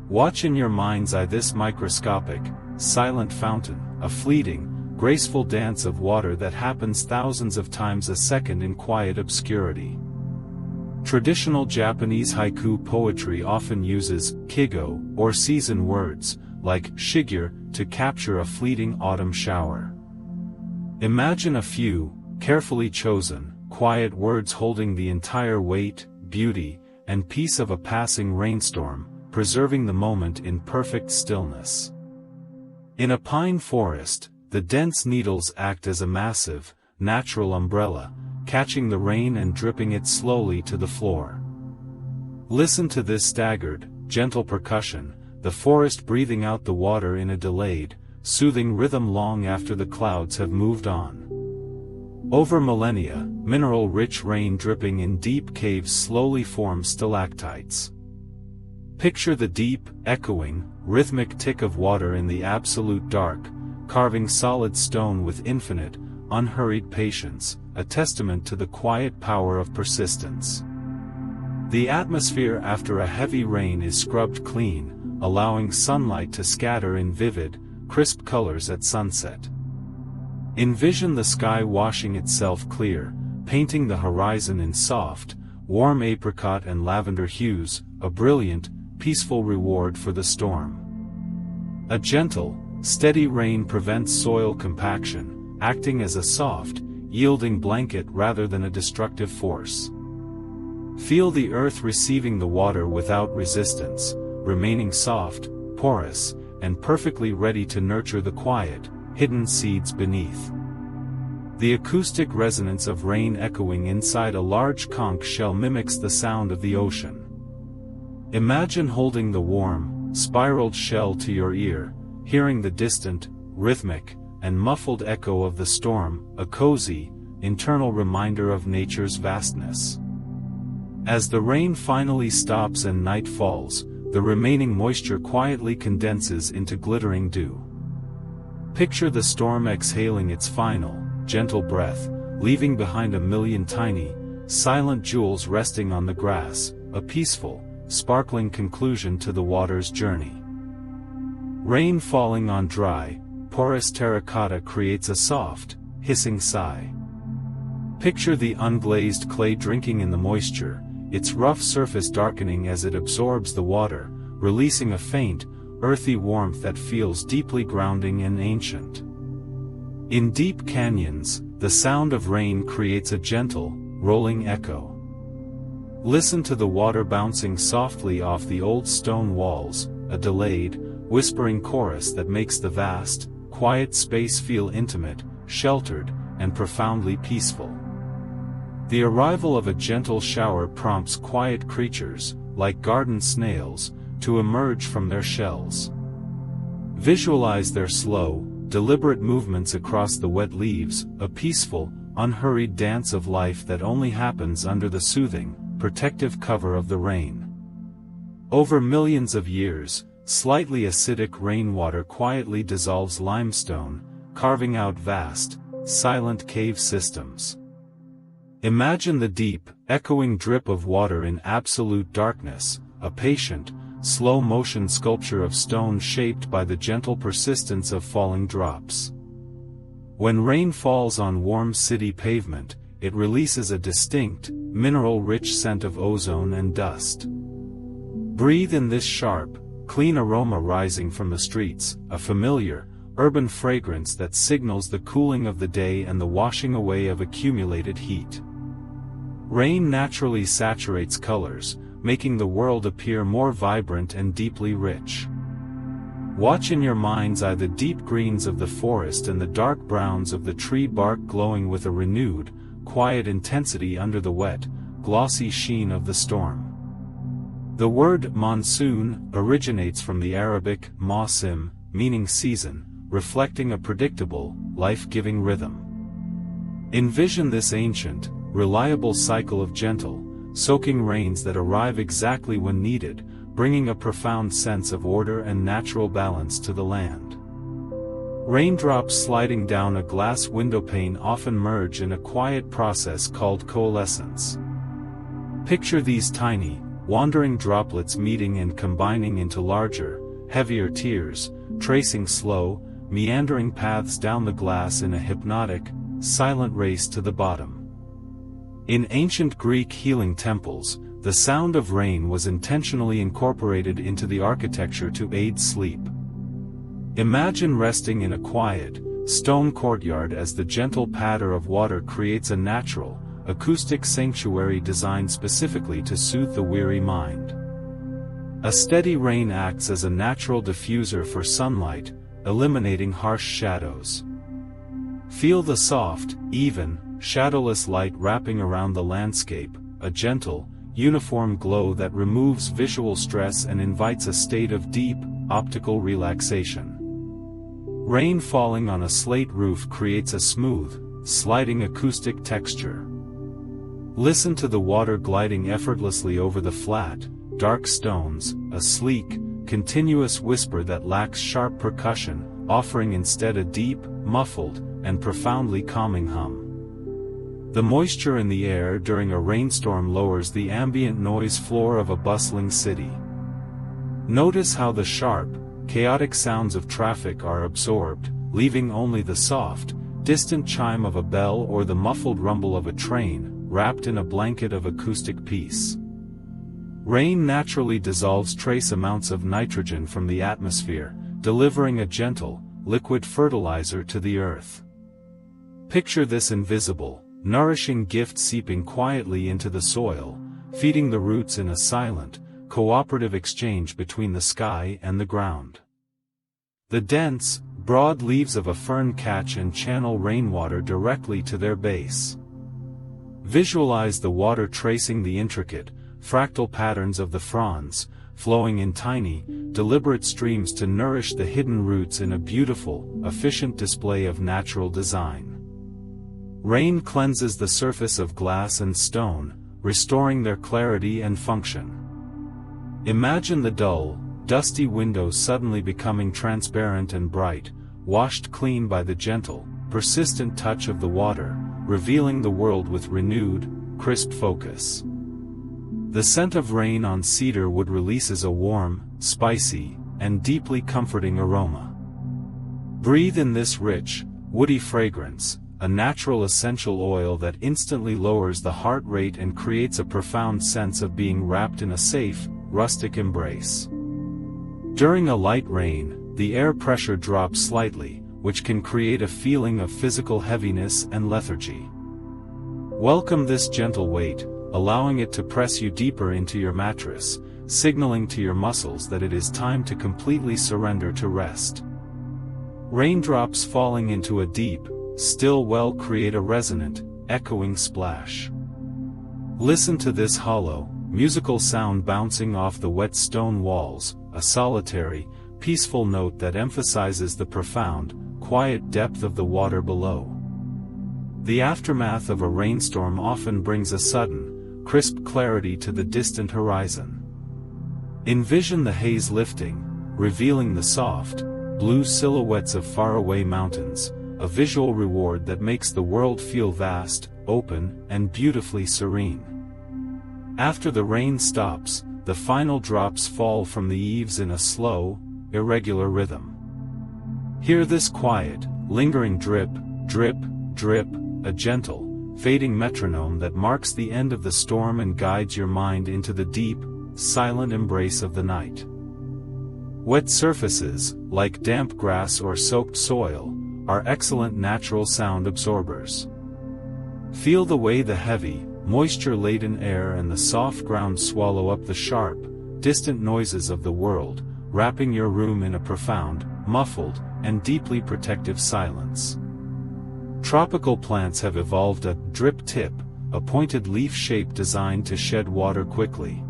Watch in your mind's eye this microscopic, silent fountain, a fleeting, graceful dance of water that happens thousands of times a second in quiet obscurity. Traditional Japanese haiku poetry often uses kigo, or season words, like shigure, to capture a fleeting autumn shower. Imagine a few, carefully chosen, quiet words holding the entire weight, beauty, and peace of a passing rainstorm, preserving the moment in perfect stillness. In a pine forest, the dense needles act as a massive, natural umbrella, catching the rain and dripping it slowly to the floor. Listen to this staggered, gentle percussion, the forest breathing out the water in a delayed, soothing rhythm long after the clouds have moved on. Over millennia, mineral-rich rain dripping in deep caves slowly forms stalactites. Picture the deep, echoing, rhythmic tick of water in the absolute dark, carving solid stone with infinite, unhurried patience, a testament to the quiet power of persistence. The atmosphere after a heavy rain is scrubbed clean, allowing sunlight to scatter in vivid, crisp colors at sunset. Envision the sky washing itself clear, painting the horizon in soft, warm apricot and lavender hues, a brilliant, peaceful reward for the storm. A gentle, steady rain prevents soil compaction, acting as a soft, yielding blanket rather than a destructive force. Feel the earth receiving the water without resistance, remaining soft, porous, and perfectly ready to nurture the quiet, hidden seeds beneath. The acoustic resonance of rain echoing inside a large conch shell mimics the sound of the ocean. Imagine holding the warm, spiraled shell to your ear, hearing the distant, rhythmic, and muffled echo of the storm, a cozy, internal reminder of nature's vastness. As the rain finally stops and night falls, the remaining moisture quietly condenses into glittering dew. Picture the storm exhaling its final, gentle breath, leaving behind a million tiny, silent jewels resting on the grass, a peaceful, sparkling conclusion to the water's journey. Rain falling on dry, porous terracotta creates a soft, hissing sigh. Picture the unglazed clay drinking in the moisture, its rough surface darkening as it absorbs the water, releasing a faint, earthy warmth that feels deeply grounding and ancient. In deep canyons, the sound of rain creates a gentle, rolling echo. Listen to the water bouncing softly off the old stone walls, a delayed, whispering chorus that makes the vast, quiet space feel intimate, sheltered, and profoundly peaceful. The arrival of a gentle shower prompts quiet creatures, like garden snails, to emerge from their shells. Visualize their slow, deliberate movements across the wet leaves, a peaceful, unhurried dance of life that only happens under the soothing, protective cover of the rain. Over millions of years, slightly acidic rainwater quietly dissolves limestone, carving out vast, silent cave systems. Imagine the deep, echoing drip of water in absolute darkness, a patient, slow-motion sculpture of stone shaped by the gentle persistence of falling drops. When rain falls on warm city pavement, it releases a distinct, mineral-rich scent of ozone and dust. Breathe in this sharp, clean aroma rising from the streets, a familiar, urban fragrance that signals the cooling of the day and the washing away of accumulated heat. Rain naturally saturates colors, making the world appear more vibrant and deeply rich. Watch in your mind's eye the deep greens of the forest and the dark browns of the tree bark glowing with a renewed, quiet intensity under the wet, glossy sheen of the storm. The word monsoon originates from the Arabic mausim, meaning season, reflecting a predictable, life-giving rhythm. Envision this ancient, reliable cycle of gentle, soaking rains that arrive exactly when needed, bringing a profound sense of order and natural balance to the land. Raindrops sliding down a glass windowpane often merge in a quiet process called coalescence. Picture these tiny, wandering droplets meeting and combining into larger, heavier tears, tracing slow, meandering paths down the glass in a hypnotic, silent race to the bottom. In ancient Greek healing temples, the sound of rain was intentionally incorporated into the architecture to aid sleep. Imagine resting in a quiet, stone courtyard as the gentle patter of water creates a natural, acoustic sanctuary designed specifically to soothe the weary mind. A steady rain acts as a natural diffuser for sunlight, eliminating harsh shadows. Feel the soft, even, shadowless light wrapping around the landscape, a gentle, uniform glow that removes visual stress and invites a state of deep, optical relaxation. Rain falling on a slate roof creates a smooth, sliding acoustic texture. Listen to the water gliding effortlessly over the flat, dark stones, a sleek, continuous whisper that lacks sharp percussion, offering instead a deep, muffled, and profoundly calming hum. The moisture in the air during a rainstorm lowers the ambient noise floor of a bustling city. Notice how the sharp, chaotic sounds of traffic are absorbed, leaving only the soft, distant chime of a bell or the muffled rumble of a train, wrapped in a blanket of acoustic peace. Rain naturally dissolves trace amounts of nitrogen from the atmosphere, delivering a gentle, liquid fertilizer to the earth. Picture this invisible, nourishing gift seeping quietly into the soil, feeding the roots in a silent, cooperative exchange between the sky and the ground. The dense, broad leaves of a fern catch and channel rainwater directly to their base. Visualize the water tracing the intricate, fractal patterns of the fronds, flowing in tiny, deliberate streams to nourish the hidden roots in a beautiful, efficient display of natural design. Rain cleanses the surface of glass and stone, restoring their clarity and function. Imagine the dull, dusty windows suddenly becoming transparent and bright, washed clean by the gentle, persistent touch of the water, revealing the world with renewed, crisp focus. The scent of rain on cedar wood releases a warm, spicy, and deeply comforting aroma. Breathe in this rich, woody fragrance, a natural essential oil that instantly lowers the heart rate and creates a profound sense of being wrapped in a safe, rustic embrace. During a light rain, the air pressure drops slightly, which can create a feeling of physical heaviness and lethargy. Welcome this gentle weight, allowing it to press you deeper into your mattress, signaling to your muscles that it is time to completely surrender to rest. Raindrops falling into a deep, still well create a resonant, echoing splash. Listen to this hollow, musical sound bouncing off the wet stone walls, a solitary, peaceful note that emphasizes the profound, quiet depth of the water below. The aftermath of a rainstorm often brings a sudden, crisp clarity to the distant horizon. Envision the haze lifting, revealing the soft, blue silhouettes of faraway mountains, a visual reward that makes the world feel vast, open, and beautifully serene. After the rain stops, the final drops fall from the eaves in a slow, irregular rhythm. Hear this quiet, lingering drip, drip, drip, a gentle, fading metronome that marks the end of the storm and guides your mind into the deep, silent embrace of the night. Wet surfaces, like damp grass or soaked soil, are excellent natural sound absorbers. Feel the way the heavy, moisture-laden air and the soft ground swallow up the sharp, distant noises of the world, wrapping your room in a profound, muffled, and deeply protective silence. Tropical plants have evolved a drip tip, a pointed leaf shape designed to shed water quickly.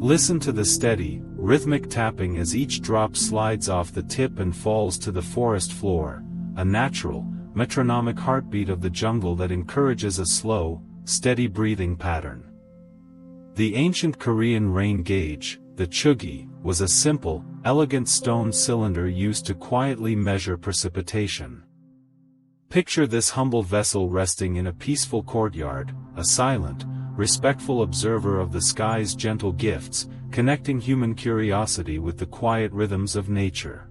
Listen to the steady, rhythmic tapping as each drop slides off the tip and falls to the forest floor, a natural, metronomic heartbeat of the jungle that encourages a slow, steady breathing pattern. The ancient Korean rain gauge, the chugi, was a simple, elegant stone cylinder used to quietly measure precipitation. Picture this humble vessel resting in a peaceful courtyard, a silent, respectful observer of the sky's gentle gifts, connecting human curiosity with the quiet rhythms of nature.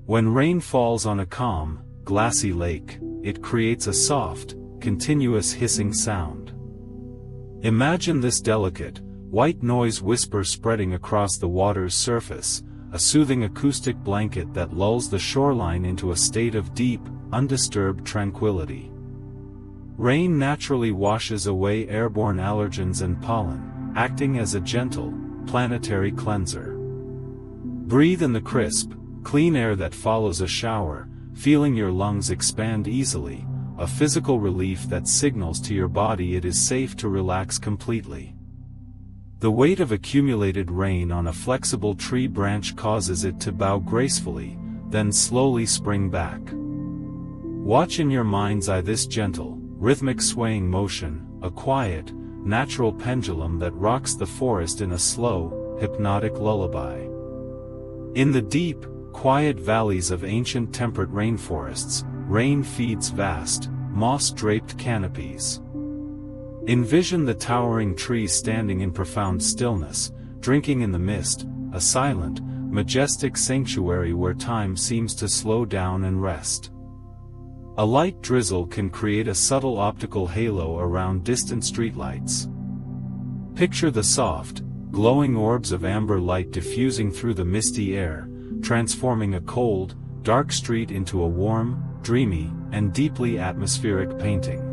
When rain falls on a calm, glassy lake, it creates a soft, continuous hissing sound. Imagine this delicate, white noise whisper spreading across the water's surface, a soothing acoustic blanket that lulls the shoreline into a state of deep, undisturbed tranquility. Rain naturally washes away airborne allergens and pollen, acting as a gentle, planetary cleanser. Breathe in the crisp, clean air that follows a shower, feeling your lungs expand easily, a physical relief that signals to your body it is safe to relax completely. The weight of accumulated rain on a flexible tree branch causes it to bow gracefully, then slowly spring back. Watch in your mind's eye this gentle, rhythmic swaying motion, a quiet, natural pendulum that rocks the forest in a slow, hypnotic lullaby. In the deep, quiet valleys of ancient temperate rainforests, rain feeds vast, moss-draped canopies. Envision the towering trees standing in profound stillness, drinking in the mist, a silent, majestic sanctuary where time seems to slow down and rest. A light drizzle can create a subtle optical halo around distant streetlights. Picture the soft, glowing orbs of amber light diffusing through the misty air, transforming a cold, dark street into a warm, dreamy, and deeply atmospheric painting.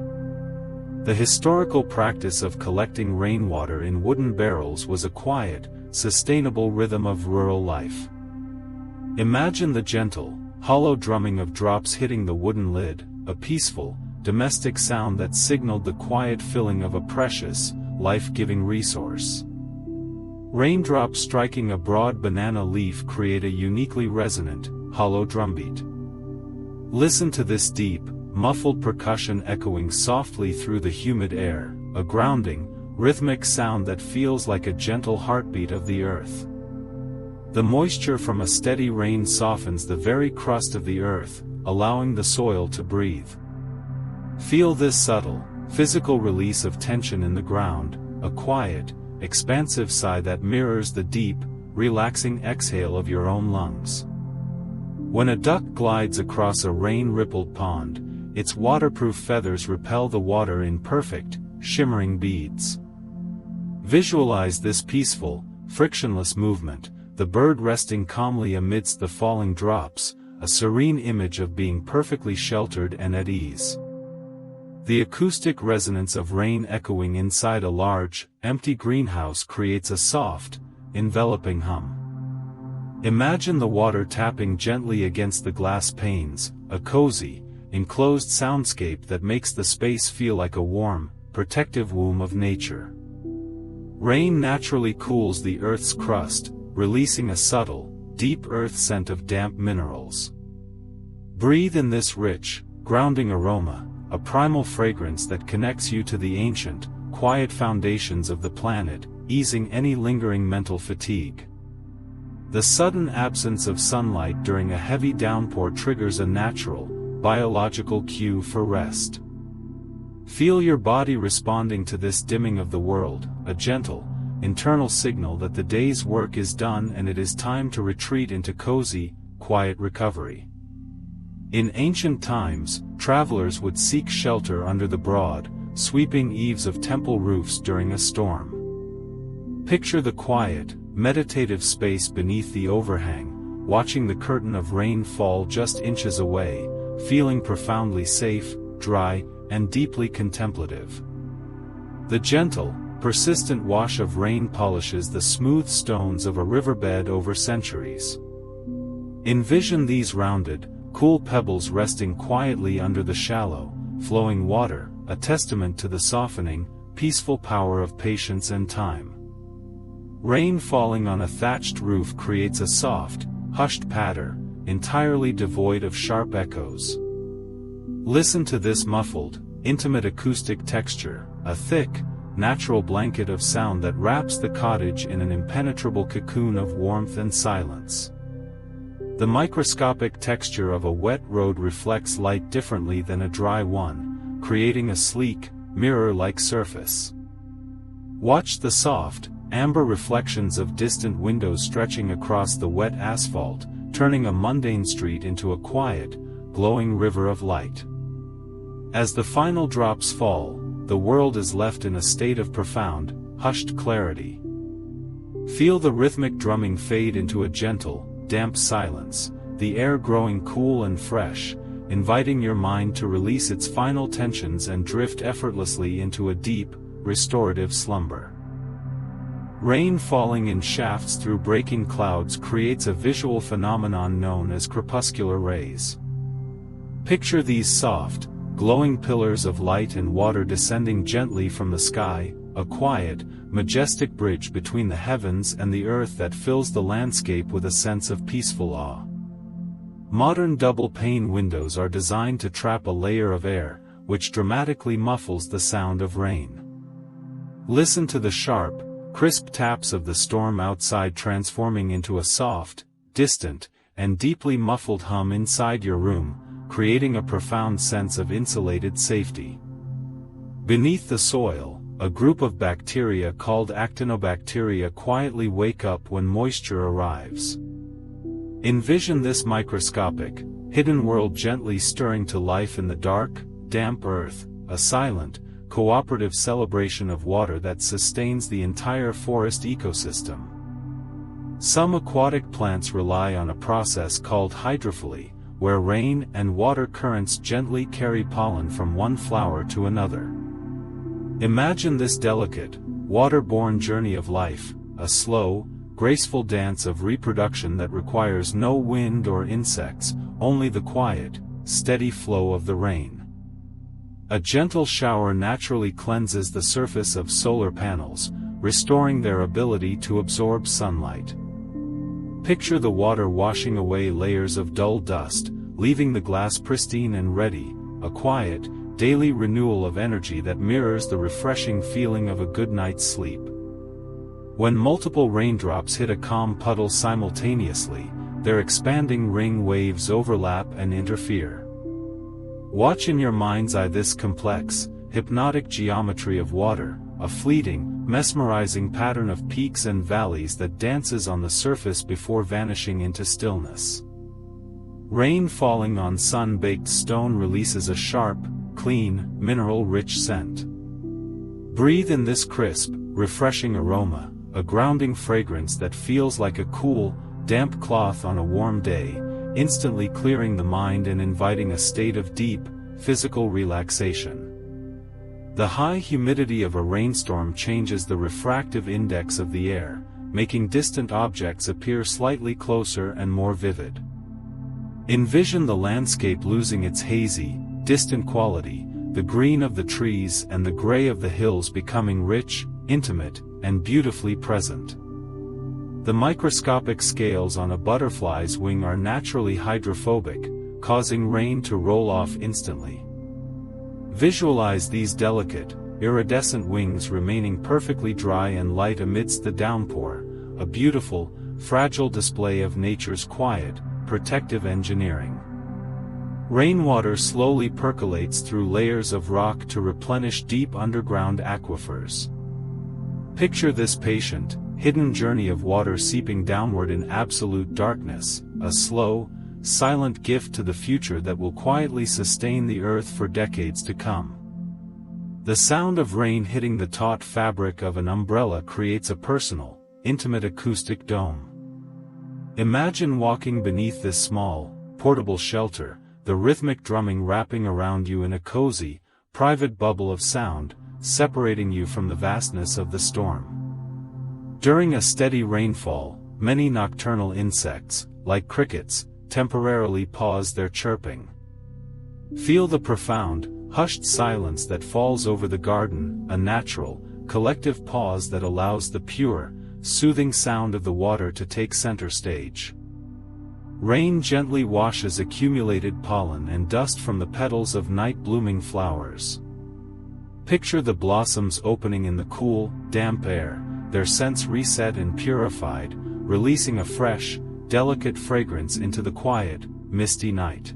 The historical practice of collecting rainwater in wooden barrels was a quiet, sustainable rhythm of rural life. Imagine the gentle, hollow drumming of drops hitting the wooden lid, a peaceful, domestic sound that signaled the quiet filling of a precious, life-giving resource. Raindrops striking a broad banana leaf create a uniquely resonant, hollow drumbeat. Listen to this deep, muffled percussion echoing softly through the humid air, a grounding, rhythmic sound that feels like a gentle heartbeat of the earth. The moisture from a steady rain softens the very crust of the earth, allowing the soil to breathe. Feel this subtle, physical release of tension in the ground, a quiet, expansive sigh that mirrors the deep, relaxing exhale of your own lungs. When a duck glides across a rain-rippled pond, its waterproof feathers repel the water in perfect, shimmering beads. Visualize this peaceful, frictionless movement, the bird resting calmly amidst the falling drops, a serene image of being perfectly sheltered and at ease. The acoustic resonance of rain echoing inside a large, empty greenhouse creates a soft, enveloping hum. Imagine the water tapping gently against the glass panes, a cozy, enclosed soundscape that makes the space feel like a warm, protective womb of nature. Rain naturally cools the Earth's crust, releasing a subtle, deep earth scent of damp minerals. Breathe in this rich, grounding aroma, a primal fragrance that connects you to the ancient, quiet foundations of the planet, easing any lingering mental fatigue. The sudden absence of sunlight during a heavy downpour triggers a natural, biological cue for rest. Feel your body responding to this dimming of the world, a gentle, internal signal that the day's work is done and it is time to retreat into cozy, quiet recovery. In ancient times, travelers would seek shelter under the broad, sweeping eaves of temple roofs during a storm. Picture the quiet, meditative space beneath the overhang, watching the curtain of rain fall just inches away, feeling profoundly safe, dry, and deeply contemplative. The gentle, persistent wash of rain polishes the smooth stones of a riverbed over centuries. Envision these rounded, cool pebbles resting quietly under the shallow, flowing water, a testament to the softening, peaceful power of patience and time. Rain falling on a thatched roof creates a soft, hushed patter, entirely devoid of sharp echoes. Listen to this muffled, intimate acoustic texture, a thick, natural blanket of sound that wraps the cottage in an impenetrable cocoon of warmth and silence. The microscopic texture of a wet road reflects light differently than a dry one, creating a sleek, mirror-like surface. Watch the soft, amber reflections of distant windows stretching across the wet asphalt, turning a mundane street into a quiet, glowing river of light. As the final drops fall, the world is left in a state of profound, hushed clarity. Feel the rhythmic drumming fade into a gentle, damp silence, the air growing cool and fresh, inviting your mind to release its final tensions and drift effortlessly into a deep, restorative slumber. Rain falling in shafts through breaking clouds creates a visual phenomenon known as crepuscular rays. Picture these soft, glowing pillars of light and water descending gently from the sky, a quiet, majestic bridge between the heavens and the earth that fills the landscape with a sense of peaceful awe. Modern double-pane windows are designed to trap a layer of air, which dramatically muffles the sound of rain. Listen to the sharp, crisp taps of the storm outside transforming into a soft, distant, and deeply muffled hum inside your room, creating a profound sense of insulated safety. Beneath the soil, a group of bacteria called actinobacteria quietly wake up when moisture arrives. Envision this microscopic, hidden world gently stirring to life in the dark, damp earth, a silent, cooperative celebration of water that sustains the entire forest ecosystem. Some aquatic plants rely on a process called hydrophyly, where rain and water currents gently carry pollen from one flower to another. Imagine this delicate, water-borne journey of life, a slow, graceful dance of reproduction that requires no wind or insects, only the quiet, steady flow of the rain. A gentle shower naturally cleanses the surface of solar panels, restoring their ability to absorb sunlight. Picture the water washing away layers of dull dust, leaving the glass pristine and ready, a quiet, daily renewal of energy that mirrors the refreshing feeling of a good night's sleep. When multiple raindrops hit a calm puddle simultaneously, their expanding ring waves overlap and interfere. Watch in your mind's eye this complex, hypnotic geometry of water, a fleeting, mesmerizing pattern of peaks and valleys that dances on the surface before vanishing into stillness. Rain falling on sun-baked stone releases a sharp, clean, mineral-rich scent. Breathe in this crisp, refreshing aroma, a grounding fragrance that feels like a cool, damp cloth on a warm day, instantly clearing the mind and inviting a state of deep, physical relaxation. The high humidity of a rainstorm changes the refractive index of the air, making distant objects appear slightly closer and more vivid. Envision the landscape losing its hazy, distant quality, the green of the trees and the gray of the hills becoming rich, intimate, and beautifully present. The microscopic scales on a butterfly's wing are naturally hydrophobic, causing rain to roll off instantly. Visualize these delicate, iridescent wings remaining perfectly dry and light amidst the downpour, a beautiful, fragile display of nature's quiet, protective engineering. Rainwater slowly percolates through layers of rock to replenish deep underground aquifers. Picture this patient, hidden journey of water seeping downward in absolute darkness, a slow, silent gift to the future that will quietly sustain the earth for decades to come. The sound of rain hitting the taut fabric of an umbrella creates a personal, intimate acoustic dome. Imagine walking beneath this small, portable shelter, the rhythmic drumming wrapping around you in a cozy, private bubble of sound, separating you from the vastness of the storm. During a steady rainfall, many nocturnal insects, like crickets, temporarily pause their chirping. Feel the profound, hushed silence that falls over the garden, a natural, collective pause that allows the pure, soothing sound of the water to take center stage. Rain gently washes accumulated pollen and dust from the petals of night-blooming flowers. Picture the blossoms opening in the cool, damp air, their scents reset and purified, releasing a fresh, delicate fragrance into the quiet, misty night.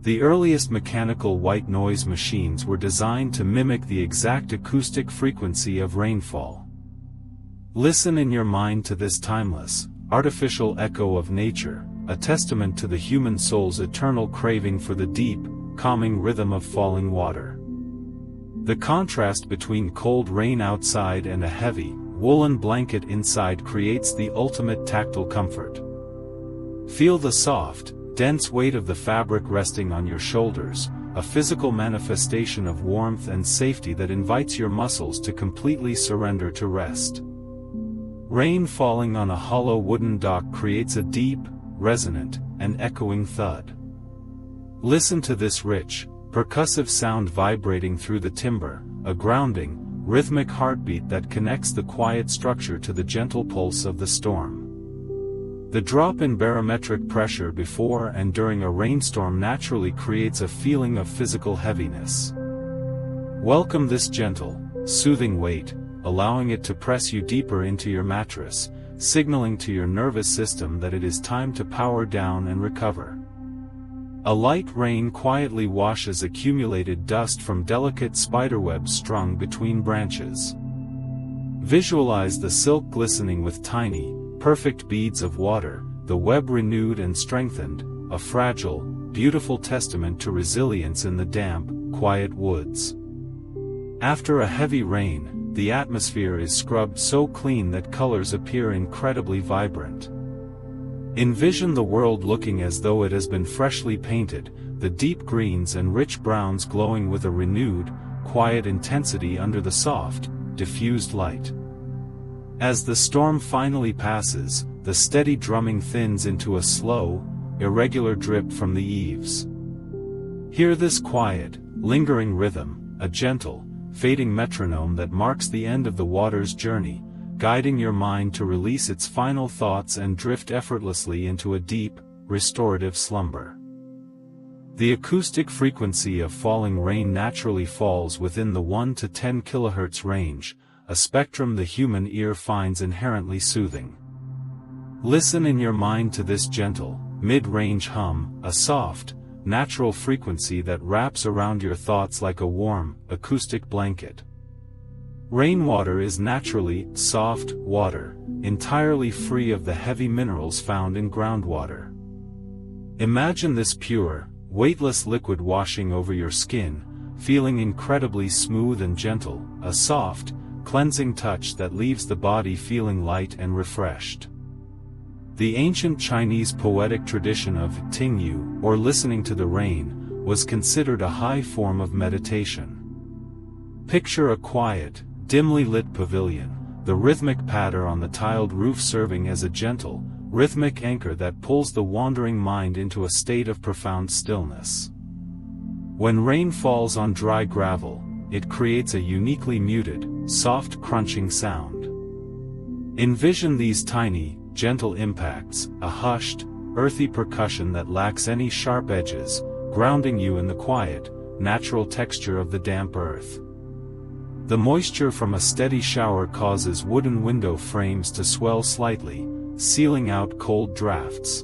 The earliest mechanical white noise machines were designed to mimic the exact acoustic frequency of rainfall. Listen in your mind to this timeless, artificial echo of nature, a testament to the human soul's eternal craving for the deep, calming rhythm of falling water. The contrast between cold rain outside and a heavy, woolen blanket inside creates the ultimate tactile comfort. Feel the soft, dense weight of the fabric resting on your shoulders, a physical manifestation of warmth and safety that invites your muscles to completely surrender to rest. Rain falling on a hollow wooden dock creates a deep, resonant, and echoing thud. Listen to this rich, percussive sound vibrating through the timber, a grounding, rhythmic heartbeat that connects the quiet structure to the gentle pulse of the storm. The drop in barometric pressure before and during a rainstorm naturally creates a feeling of physical heaviness. Welcome this gentle, soothing weight, allowing it to press you deeper into your mattress, signaling to your nervous system that it is time to power down and recover. A light rain quietly washes accumulated dust from delicate spiderwebs strung between branches. Visualize the silk glistening with tiny, perfect beads of water, the web renewed and strengthened, a fragile, beautiful testament to resilience in the damp, quiet woods. After a heavy rain, the atmosphere is scrubbed so clean that colors appear incredibly vibrant. Envision the world looking as though it has been freshly painted, the deep greens and rich browns glowing with a renewed, quiet intensity under the soft, diffused light. As the storm finally passes, the steady drumming thins into a slow, irregular drip from the eaves. Hear this quiet, lingering rhythm, a gentle, fading metronome that marks the end of the water's journey, guiding your mind to release its final thoughts and drift effortlessly into a deep, restorative slumber. The acoustic frequency of falling rain naturally falls within the 1 to 10 kHz range, a spectrum the human ear finds inherently soothing. Listen in your mind to this gentle, mid-range hum, a soft, natural frequency that wraps around your thoughts like a warm, acoustic blanket. Rainwater is naturally soft water, entirely free of the heavy minerals found in groundwater. Imagine this pure, weightless liquid washing over your skin, feeling incredibly smooth and gentle, a soft, cleansing touch that leaves the body feeling light and refreshed. The ancient Chinese poetic tradition of tingyu, or listening to the rain, was considered a high form of meditation. Picture a quiet, dimly lit pavilion, the rhythmic patter on the tiled roof serving as a gentle, rhythmic anchor that pulls the wandering mind into a state of profound stillness. When rain falls on dry gravel, it creates a uniquely muted, soft crunching sound. Envision these tiny, gentle impacts, a hushed, earthy percussion that lacks any sharp edges, grounding you in the quiet, natural texture of the damp earth. The moisture from a steady shower causes wooden window frames to swell slightly, sealing out cold drafts.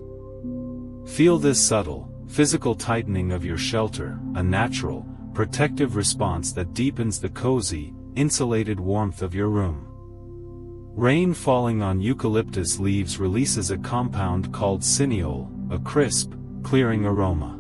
Feel this subtle, physical tightening of your shelter, a natural, protective response that deepens the cozy, insulated warmth of your room. Rain falling on eucalyptus leaves releases a compound called cineole, a crisp, clearing aroma.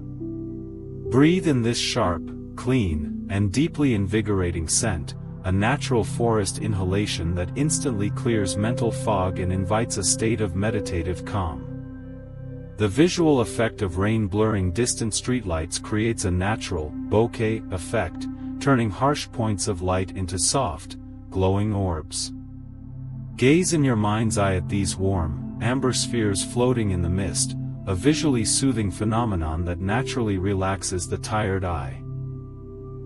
Breathe in this sharp, clean, and deeply invigorating scent, a natural forest inhalation that instantly clears mental fog and invites a state of meditative calm. The visual effect of rain blurring distant streetlights creates a natural, bokeh effect, turning harsh points of light into soft, glowing orbs. Gaze in your mind's eye at these warm, amber spheres floating in the mist, a visually soothing phenomenon that naturally relaxes the tired eye.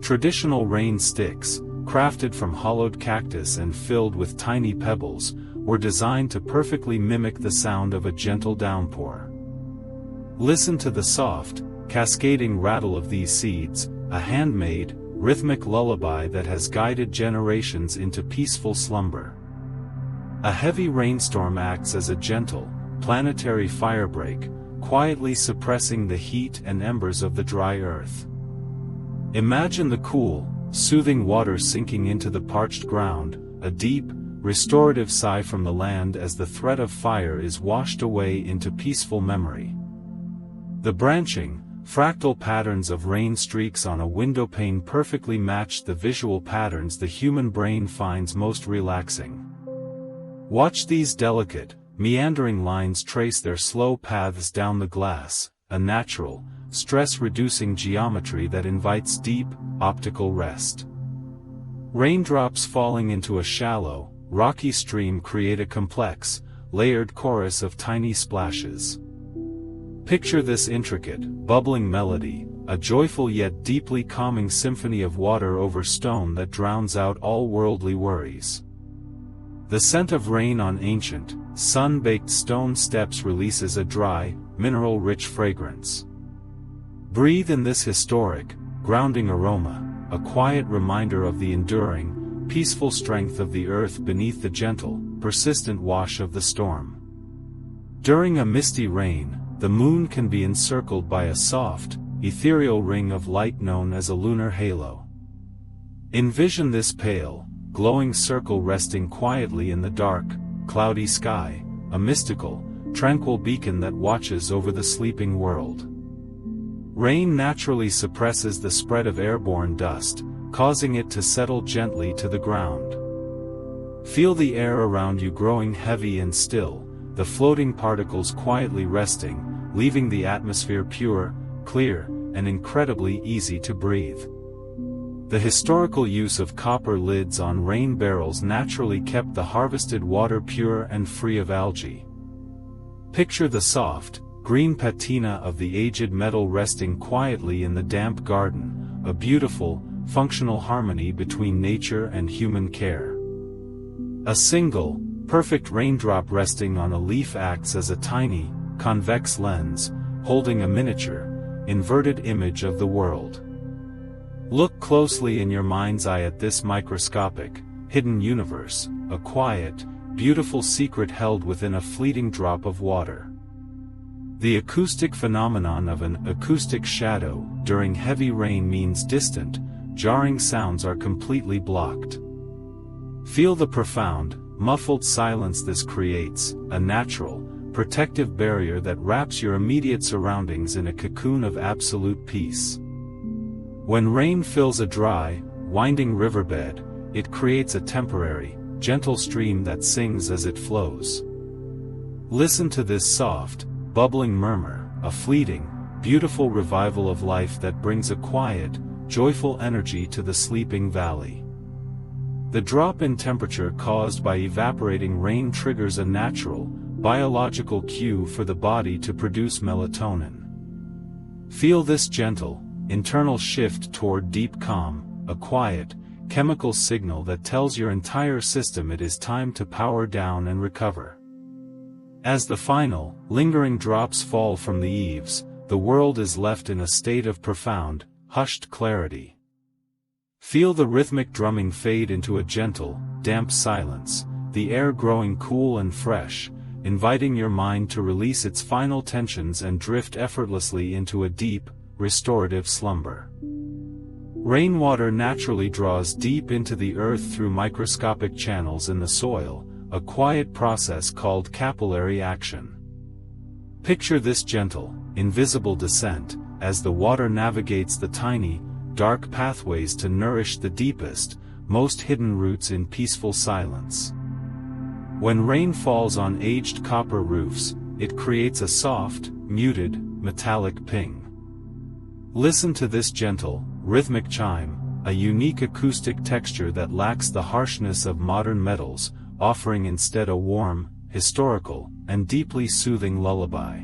Traditional rain sticks, crafted from hollowed cactus and filled with tiny pebbles, were designed to perfectly mimic the sound of a gentle downpour. Listen to the soft, cascading rattle of these seeds, a handmade, rhythmic lullaby that has guided generations into peaceful slumber. A heavy rainstorm acts as a gentle, planetary firebreak, quietly suppressing the heat and embers of the dry earth. Imagine the cool, soothing water sinking into the parched ground, a deep, restorative sigh from the land as the threat of fire is washed away into peaceful memory. The branching, fractal patterns of rain streaks on a windowpane perfectly match the visual patterns the human brain finds most relaxing. Watch these delicate, meandering lines trace their slow paths down the glass, a natural, stress-reducing geometry that invites deep, optical rest. Raindrops falling into a shallow, rocky stream create a complex, layered chorus of tiny splashes. Picture this intricate, bubbling melody, a joyful yet deeply calming symphony of water over stone that drowns out all worldly worries. The scent of rain on ancient, sun-baked stone steps releases a dry, mineral-rich fragrance. Breathe in this historic, grounding aroma, a quiet reminder of the enduring, peaceful strength of the earth beneath the gentle, persistent wash of the storm. During a misty rain, the moon can be encircled by a soft, ethereal ring of light known as a lunar halo. Envision this pale, glowing circle resting quietly in the dark, cloudy sky, a mystical, tranquil beacon that watches over the sleeping world. Rain naturally suppresses the spread of airborne dust, causing it to settle gently to the ground. Feel the air around you growing heavy and still, the floating particles quietly resting, leaving the atmosphere pure, clear, and incredibly easy to breathe. The historical use of copper lids on rain barrels naturally kept the harvested water pure and free of algae. Picture the soft, green patina of the aged metal resting quietly in the damp garden, a beautiful, functional harmony between nature and human care. A single, perfect raindrop resting on a leaf acts as a tiny, convex lens, holding a miniature, inverted image of the world. Look closely in your mind's eye at this microscopic, hidden universe, a quiet, beautiful secret held within a fleeting drop of water. The acoustic phenomenon of an acoustic shadow during heavy rain means distant, jarring sounds are completely blocked. Feel the profound, muffled silence this creates, a natural, protective barrier that wraps your immediate surroundings in a cocoon of absolute peace. When rain fills a dry, winding riverbed, it creates a temporary, gentle stream that sings as it flows. Listen to this soft, bubbling murmur, a fleeting, beautiful revival of life that brings a quiet, joyful energy to the sleeping valley. The drop in temperature caused by evaporating rain triggers a natural, biological cue for the body to produce melatonin. Feel this gentle, internal shift toward deep calm, a quiet, chemical signal that tells your entire system it is time to power down and recover. As the final, lingering drops fall from the eaves, the world is left in a state of profound, hushed clarity. Feel the rhythmic drumming fade into a gentle, damp silence, the air growing cool and fresh, inviting your mind to release its final tensions and drift effortlessly into a deep, restorative slumber. Rainwater naturally draws deep into the earth through microscopic channels in the soil, a quiet process called capillary action. Picture this gentle, invisible descent, as the water navigates the tiny, dark pathways to nourish the deepest, most hidden roots in peaceful silence. When rain falls on aged copper roofs, it creates a soft, muted, metallic ping. Listen to this gentle, rhythmic chime, a unique acoustic texture that lacks the harshness of modern metals, offering instead a warm, historical, and deeply soothing lullaby.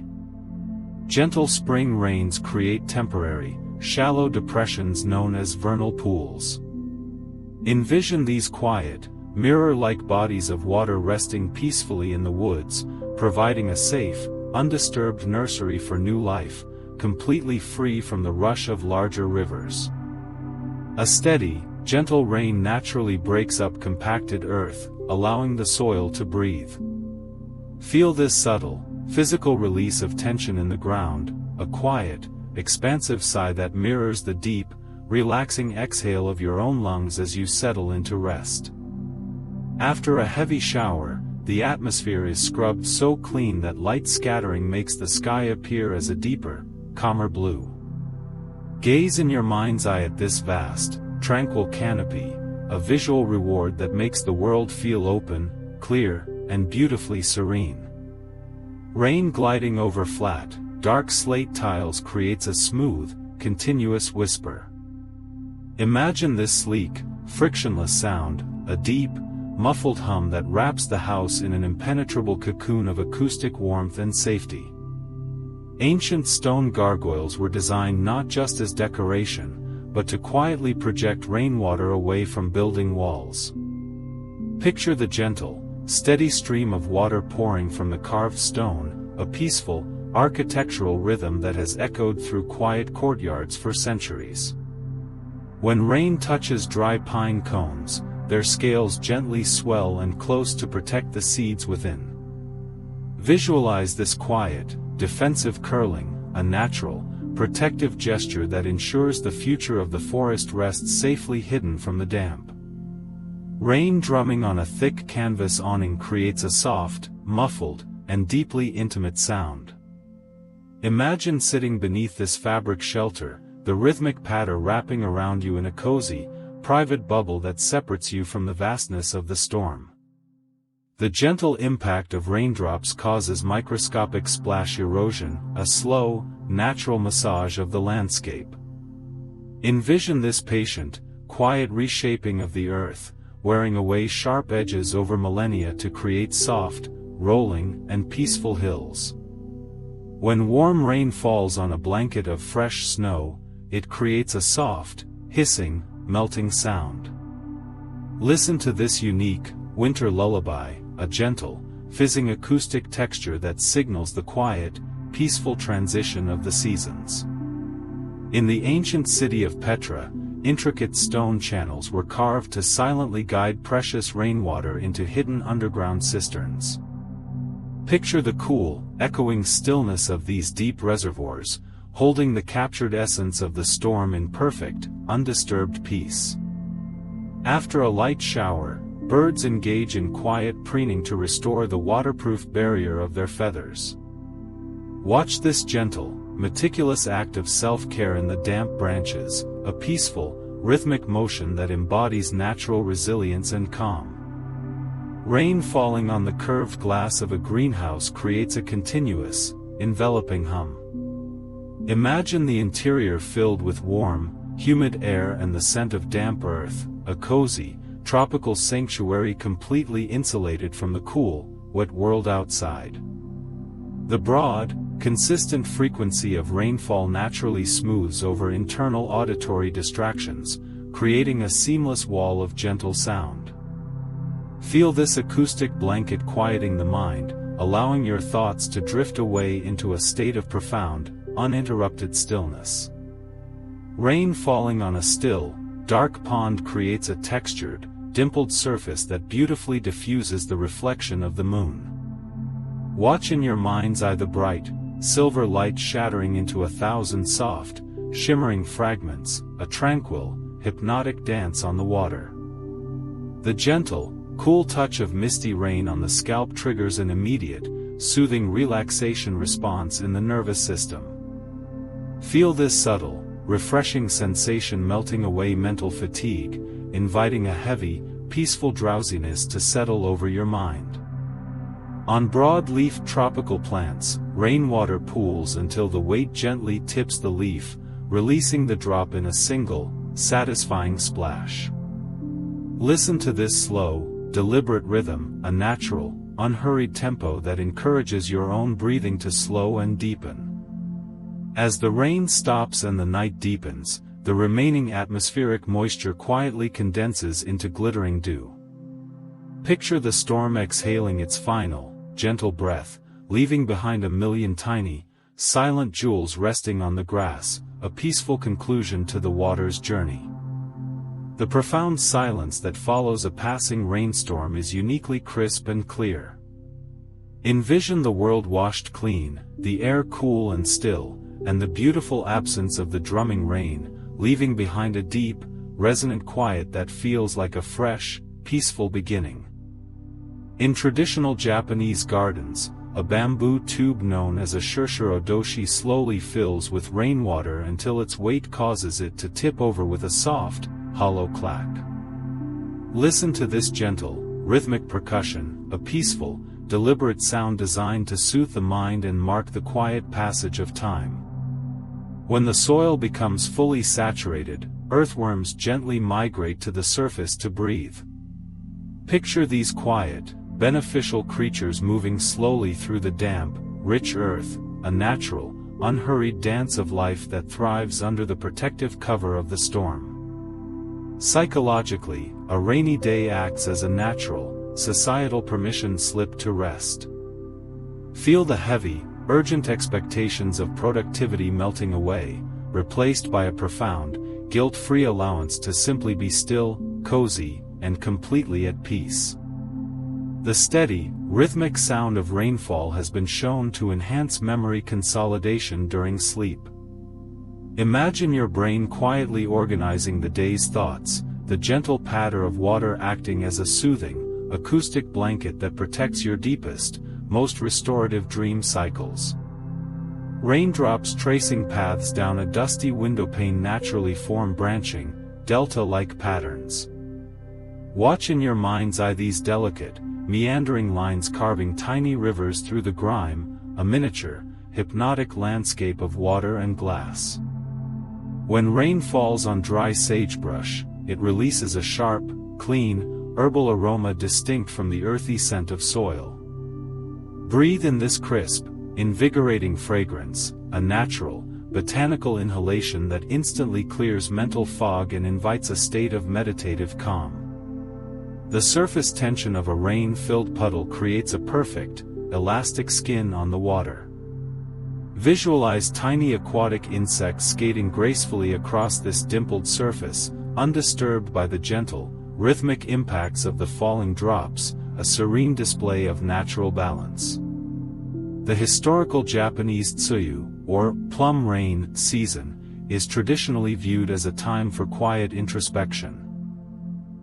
Gentle spring rains create temporary, shallow depressions known as vernal pools. Envision these quiet, mirror-like bodies of water resting peacefully in the woods, providing a safe, undisturbed nursery for new life, completely free from the rush of larger rivers. A steady, gentle rain naturally breaks up compacted earth, allowing the soil to breathe. Feel this subtle, physical release of tension in the ground, a quiet, expansive sigh that mirrors the deep, relaxing exhale of your own lungs as you settle into rest. After a heavy shower, the atmosphere is scrubbed so clean that light scattering makes the sky appear as a deeper, calmer blue. Gaze in your mind's eye at this vast, tranquil canopy, a visual reward that makes the world feel open, clear, and beautifully serene. Rain gliding over flat, dark slate tiles creates a smooth, continuous whisper. Imagine this sleek, frictionless sound, a deep, muffled hum that wraps the house in an impenetrable cocoon of acoustic warmth and safety. Ancient stone gargoyles were designed not just as decoration, but to quietly project rainwater away from building walls. Picture the gentle, steady stream of water pouring from the carved stone, a peaceful, architectural rhythm that has echoed through quiet courtyards for centuries. When rain touches dry pine cones, their scales gently swell and close to protect the seeds within. Visualize this quiet, defensive curling, a natural, protective gesture that ensures the future of the forest rests safely hidden from the damp. Rain drumming on a thick canvas awning creates a soft, muffled, and deeply intimate sound. Imagine sitting beneath this fabric shelter, the rhythmic patter wrapping around you in a cozy, private bubble that separates you from the vastness of the storm. The gentle impact of raindrops causes microscopic splash erosion, a slow, natural massage of the landscape. Envision this patient, quiet reshaping of the earth, wearing away sharp edges over millennia to create soft, rolling, and peaceful hills. When warm rain falls on a blanket of fresh snow, it creates a soft, hissing, melting sound. Listen to this unique, winter lullaby, a gentle, fizzing acoustic texture that signals the quiet, peaceful transition of the seasons. In the ancient city of Petra, intricate stone channels were carved to silently guide precious rainwater into hidden underground cisterns. Picture the cool, echoing stillness of these deep reservoirs, holding the captured essence of the storm in perfect, undisturbed peace. After a light shower, birds engage in quiet preening to restore the waterproof barrier of their feathers. Watch this gentle, meticulous act of self-care in the damp branches, a peaceful, rhythmic motion that embodies natural resilience and calm. Rain falling on the curved glass of a greenhouse creates a continuous, enveloping hum. Imagine the interior filled with warm, humid air and the scent of damp earth, a cozy, tropical sanctuary completely insulated from the cool, wet world outside. The broad, consistent frequency of rainfall naturally smooths over internal auditory distractions, creating a seamless wall of gentle sound. Feel this acoustic blanket quieting the mind, allowing your thoughts to drift away into a state of profound, uninterrupted stillness. Rain falling on a still, dark pond creates a textured, dimpled surface that beautifully diffuses the reflection of the moon. Watch in your mind's eye the bright, silver light shattering into 1,000 soft, shimmering fragments, a tranquil, hypnotic dance on the water. The gentle, cool touch of misty rain on the scalp triggers an immediate, soothing relaxation response in the nervous system. Feel this subtle, refreshing sensation melting away mental fatigue, inviting a heavy, peaceful drowsiness to settle over your mind. On broad-leaf tropical plants, rainwater pools until the weight gently tips the leaf, releasing the drop in a single, satisfying splash. Listen to this slow, deliberate rhythm, a natural, unhurried tempo that encourages your own breathing to slow and deepen. As the rain stops and the night deepens, the remaining atmospheric moisture quietly condenses into glittering dew. Picture the storm exhaling its final, gentle breath, leaving behind a million tiny, silent jewels resting on the grass, a peaceful conclusion to the water's journey. The profound silence that follows a passing rainstorm is uniquely crisp and clear. Envision the world washed clean, the air cool and still, and the beautiful absence of the drumming rain, leaving behind a deep, resonant quiet that feels like a fresh, peaceful beginning. In traditional Japanese gardens, a bamboo tube known as a shirshiro-doshi slowly fills with rainwater until its weight causes it to tip over with a soft, hollow clack. Listen to this gentle, rhythmic percussion, a peaceful, deliberate sound designed to soothe the mind and mark the quiet passage of time. When the soil becomes fully saturated, earthworms gently migrate to the surface to breathe. Picture these quiet, beneficial creatures moving slowly through the damp, rich earth, a natural, unhurried dance of life that thrives under the protective cover of the storm. Psychologically, a rainy day acts as a natural, societal permission slip to rest. Feel the heavy, urgent expectations of productivity melting away, replaced by a profound, guilt-free allowance to simply be still, cozy, and completely at peace. The steady, rhythmic sound of rainfall has been shown to enhance memory consolidation during sleep. Imagine your brain quietly organizing the day's thoughts, the gentle patter of water acting as a soothing, acoustic blanket that protects your deepest, most restorative dream cycles. Raindrops tracing paths down a dusty windowpane naturally form branching, delta-like patterns. Watch in your mind's eye these delicate, meandering lines carving tiny rivers through the grime, a miniature, hypnotic landscape of water and glass. When rain falls on dry sagebrush, it releases a sharp, clean, herbal aroma distinct from the earthy scent of soil. Breathe in this crisp, invigorating fragrance, a natural, botanical inhalation that instantly clears mental fog and invites a state of meditative calm. The surface tension of a rain-filled puddle creates a perfect, elastic skin on the water. Visualize tiny aquatic insects skating gracefully across this dimpled surface, undisturbed by the gentle, rhythmic impacts of the falling drops, a serene display of natural balance. The historical Japanese tsuyu, or plum rain, season, is traditionally viewed as a time for quiet introspection.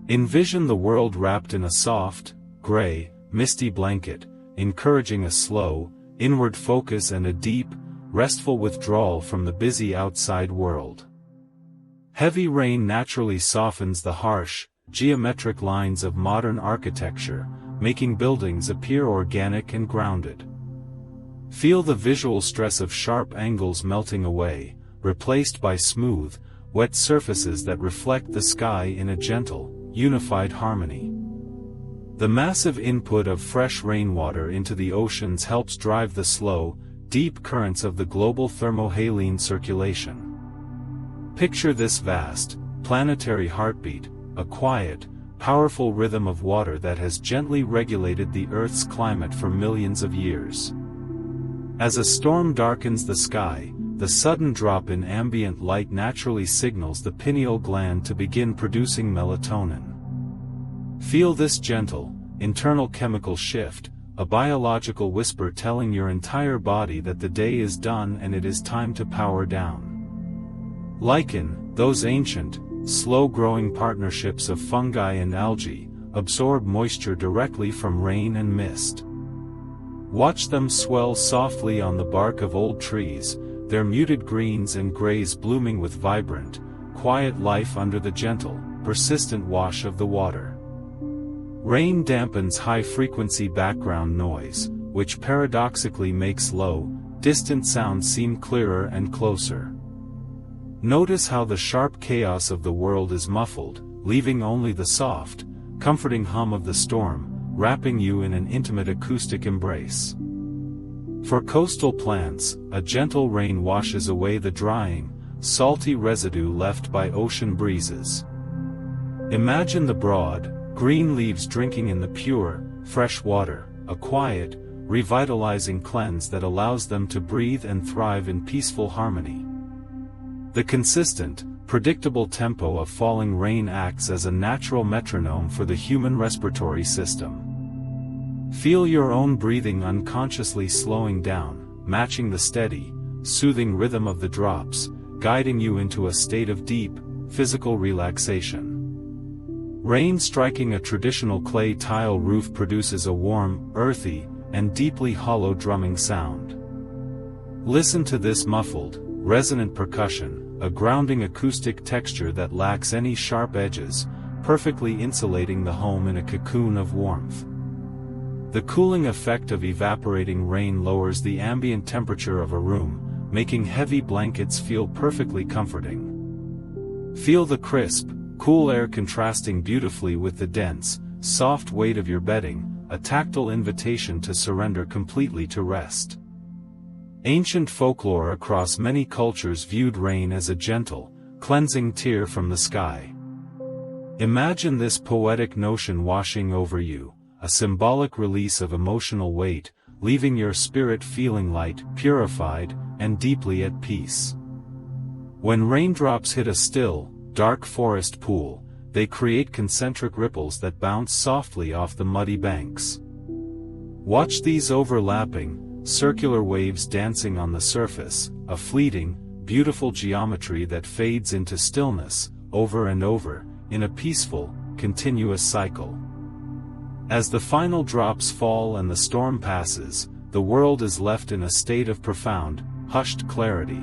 Envision the world wrapped in a soft, gray, misty blanket, encouraging a slow, inward focus and a deep, restful withdrawal from the busy outside world. Heavy rain naturally softens the harsh, geometric lines of modern architecture, making buildings appear organic and grounded. Feel the visual stress of sharp angles melting away, replaced by smooth, wet surfaces that reflect the sky in a gentle, unified harmony. The massive input of fresh rainwater into the oceans helps drive the slow, deep currents of the global thermohaline circulation. Picture this vast, planetary heartbeat, a quiet, powerful rhythm of water that has gently regulated the Earth's climate for millions of years. As a storm darkens the sky, the sudden drop in ambient light naturally signals the pineal gland to begin producing melatonin. Feel this gentle, internal chemical shift, a biological whisper telling your entire body that the day is done and it is time to power down. Lichen, those ancient, slow-growing partnerships of fungi and algae, absorb moisture directly from rain and mist. Watch them swell softly on the bark of old trees, their muted greens and grays blooming with vibrant, quiet life under the gentle, persistent wash of the water. Rain dampens high-frequency background noise, which paradoxically makes low, distant sounds seem clearer and closer. Notice how the sharp chaos of the world is muffled, leaving only the soft, comforting hum of the storm, wrapping you in an intimate acoustic embrace. For coastal plants, a gentle rain washes away the drying, salty residue left by ocean breezes. Imagine the broad, green leaves drinking in the pure, fresh water, a quiet, revitalizing cleanse that allows them to breathe and thrive in peaceful harmony. The consistent, predictable tempo of falling rain acts as a natural metronome for the human respiratory system. Feel your own breathing unconsciously slowing down, matching the steady, soothing rhythm of the drops, guiding you into a state of deep, physical relaxation. Rain striking a traditional clay tile roof produces a warm, earthy, and deeply hollow drumming sound. Listen to this muffled, resonant percussion, a grounding acoustic texture that lacks any sharp edges, perfectly insulating the home in a cocoon of warmth. The cooling effect of evaporating rain lowers the ambient temperature of a room, making heavy blankets feel perfectly comforting. Feel the crisp, cool air contrasting beautifully with the dense, soft weight of your bedding, a tactile invitation to surrender completely to rest. Ancient folklore across many cultures viewed rain as a gentle, cleansing tear from the sky. Imagine this poetic notion washing over you, a symbolic release of emotional weight, leaving your spirit feeling light, purified, and deeply at peace. When raindrops hit a still, dark forest pool, they create concentric ripples that bounce softly off the muddy banks. Watch these overlapping, circular waves dancing on the surface, a fleeting, beautiful geometry that fades into stillness, over and over, in a peaceful, continuous cycle. As the final drops fall and the storm passes, the world is left in a state of profound, hushed clarity.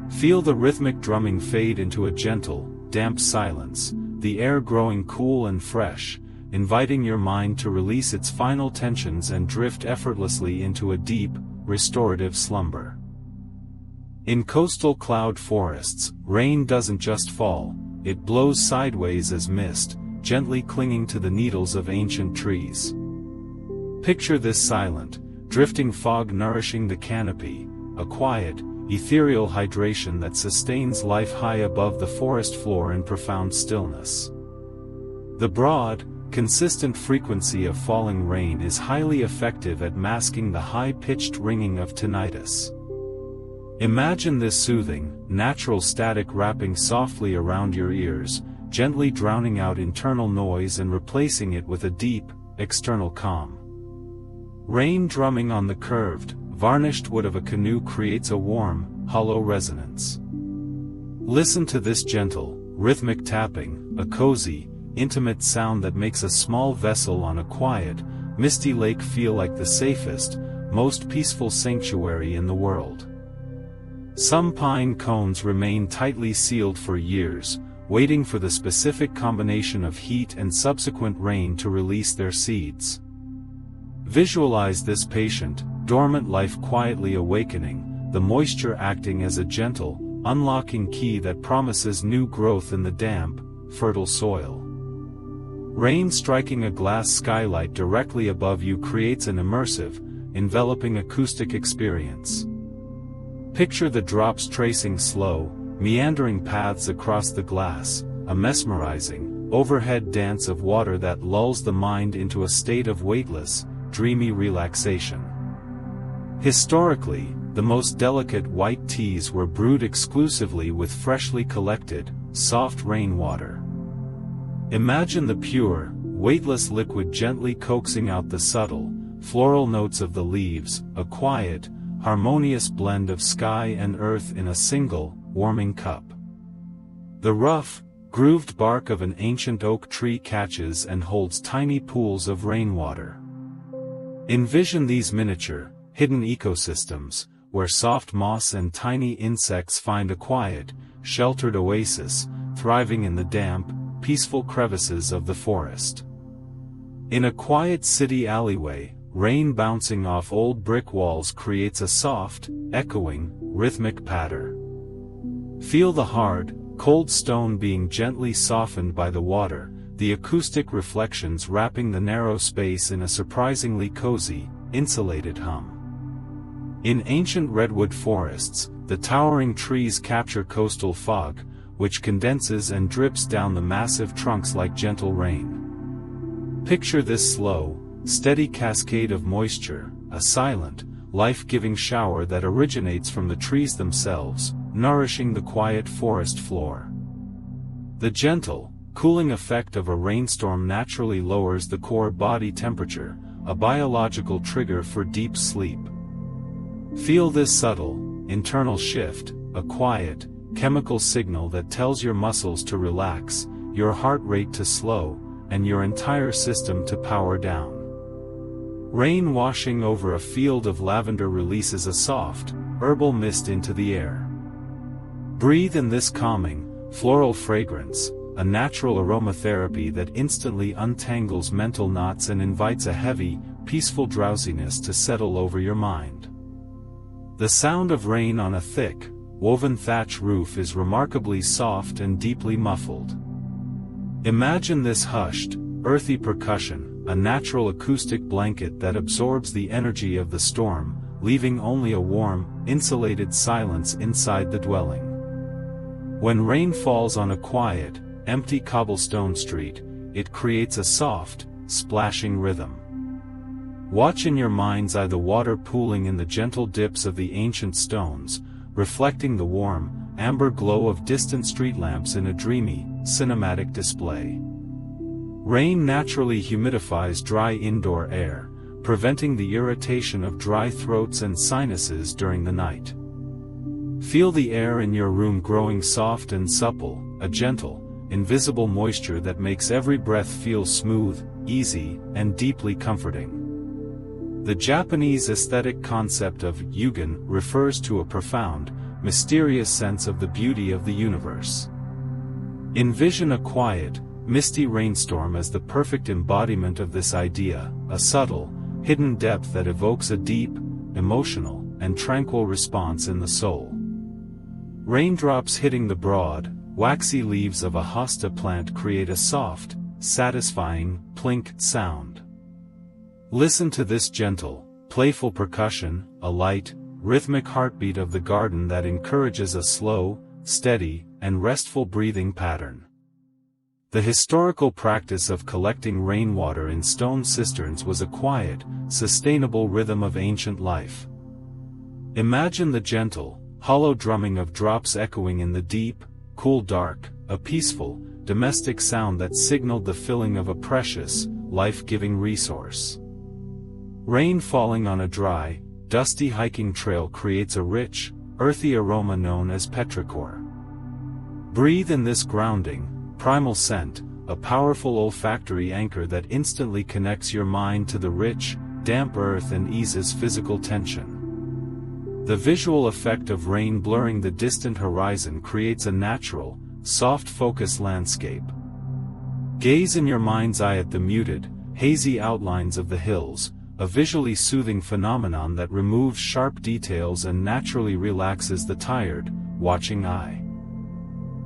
Feel the rhythmic drumming fade into a gentle, damp silence, the air growing cool and fresh, inviting your mind to release its final tensions and drift effortlessly into a deep, restorative slumber. In coastal cloud forests, rain doesn't just fall, it blows sideways as mist, gently clinging to the needles of ancient trees. Picture this silent, drifting fog nourishing the canopy, a quiet, ethereal hydration that sustains life high above the forest floor in profound stillness. The broad, consistent frequency of falling rain is highly effective at masking the high-pitched ringing of tinnitus. Imagine this soothing, natural static wrapping softly around your ears, gently drowning out internal noise and replacing it with a deep, external calm. Rain drumming on the curved, varnished wood of a canoe creates a warm, hollow resonance. Listen to this gentle, rhythmic tapping, a cozy, intimate sound that makes a small vessel on a quiet, misty lake feel like the safest, most peaceful sanctuary in the world. Some pine cones remain tightly sealed for years, waiting for the specific combination of heat and subsequent rain to release their seeds. Visualize this patient, dormant life quietly awakening, the moisture acting as a gentle, unlocking key that promises new growth in the damp, fertile soil. Rain striking a glass skylight directly above you creates an immersive, enveloping acoustic experience. Picture the drops tracing slow, meandering paths across the glass, a mesmerizing, overhead dance of water that lulls the mind into a state of weightless, dreamy relaxation. Historically, the most delicate white teas were brewed exclusively with freshly collected, soft rainwater. Imagine the pure, weightless liquid gently coaxing out the subtle, floral notes of the leaves, a quiet, harmonious blend of sky and earth in a single, warming cup. The rough, grooved bark of an ancient oak tree catches and holds tiny pools of rainwater. Envision these miniature, hidden ecosystems, where soft moss and tiny insects find a quiet, sheltered oasis, thriving in the damp, peaceful crevices of the forest. In a quiet city alleyway, rain bouncing off old brick walls creates a soft, echoing, rhythmic patter. Feel the hard, cold stone being gently softened by the water, the acoustic reflections wrapping the narrow space in a surprisingly cozy, insulated hum. In ancient redwood forests, the towering trees capture coastal fog, which condenses and drips down the massive trunks like gentle rain. Picture this slow, steady cascade of moisture, a silent, life-giving shower that originates from the trees themselves, nourishing the quiet forest floor. The gentle, cooling effect of a rainstorm naturally lowers the core body temperature, a biological trigger for deep sleep. Feel this subtle, internal shift, a quiet, chemical signal that tells your muscles to relax, your heart rate to slow, and your entire system to power down. Rain washing over a field of lavender releases a soft, herbal mist into the air. Breathe in this calming, floral fragrance, a natural aromatherapy that instantly untangles mental knots and invites a heavy, peaceful drowsiness to settle over your mind. The sound of rain on a thick, woven thatch roof is remarkably soft and deeply muffled. Imagine this hushed, earthy percussion, a natural acoustic blanket that absorbs the energy of the storm, leaving only a warm, insulated silence inside the dwelling. When rain falls on a quiet, empty cobblestone street, it creates a soft, splashing rhythm. Watch in your mind's eye the water pooling in the gentle dips of the ancient stones, reflecting the warm, amber glow of distant street lamps in a dreamy, cinematic display. Rain naturally humidifies dry indoor air, preventing the irritation of dry throats and sinuses during the night. Feel the air in your room growing soft and supple, a gentle, invisible moisture that makes every breath feel smooth, easy, and deeply comforting. The Japanese aesthetic concept of yugen refers to a profound, mysterious sense of the beauty of the universe. Envision a quiet, misty rainstorm as the perfect embodiment of this idea, a subtle, hidden depth that evokes a deep, emotional, and tranquil response in the soul. Raindrops hitting the broad, waxy leaves of a hosta plant create a soft, satisfying, plink sound. Listen to this gentle, playful percussion, a light, rhythmic heartbeat of the garden that encourages a slow, steady, and restful breathing pattern. The historical practice of collecting rainwater in stone cisterns was a quiet, sustainable rhythm of ancient life. Imagine the gentle, hollow drumming of drops echoing in the deep, cool dark, a peaceful, domestic sound that signaled the filling of a precious, life-giving resource. Rain falling on a dry, dusty hiking trail creates a rich, earthy aroma known as petrichor. Breathe in this grounding, primal scent, a powerful olfactory anchor that instantly connects your mind to the rich, damp earth and eases physical tension. The visual effect of rain blurring the distant horizon creates a natural, soft focus landscape. Gaze in your mind's eye at the muted, hazy outlines of the hills, a visually soothing phenomenon that removes sharp details and naturally relaxes the tired, watching eye.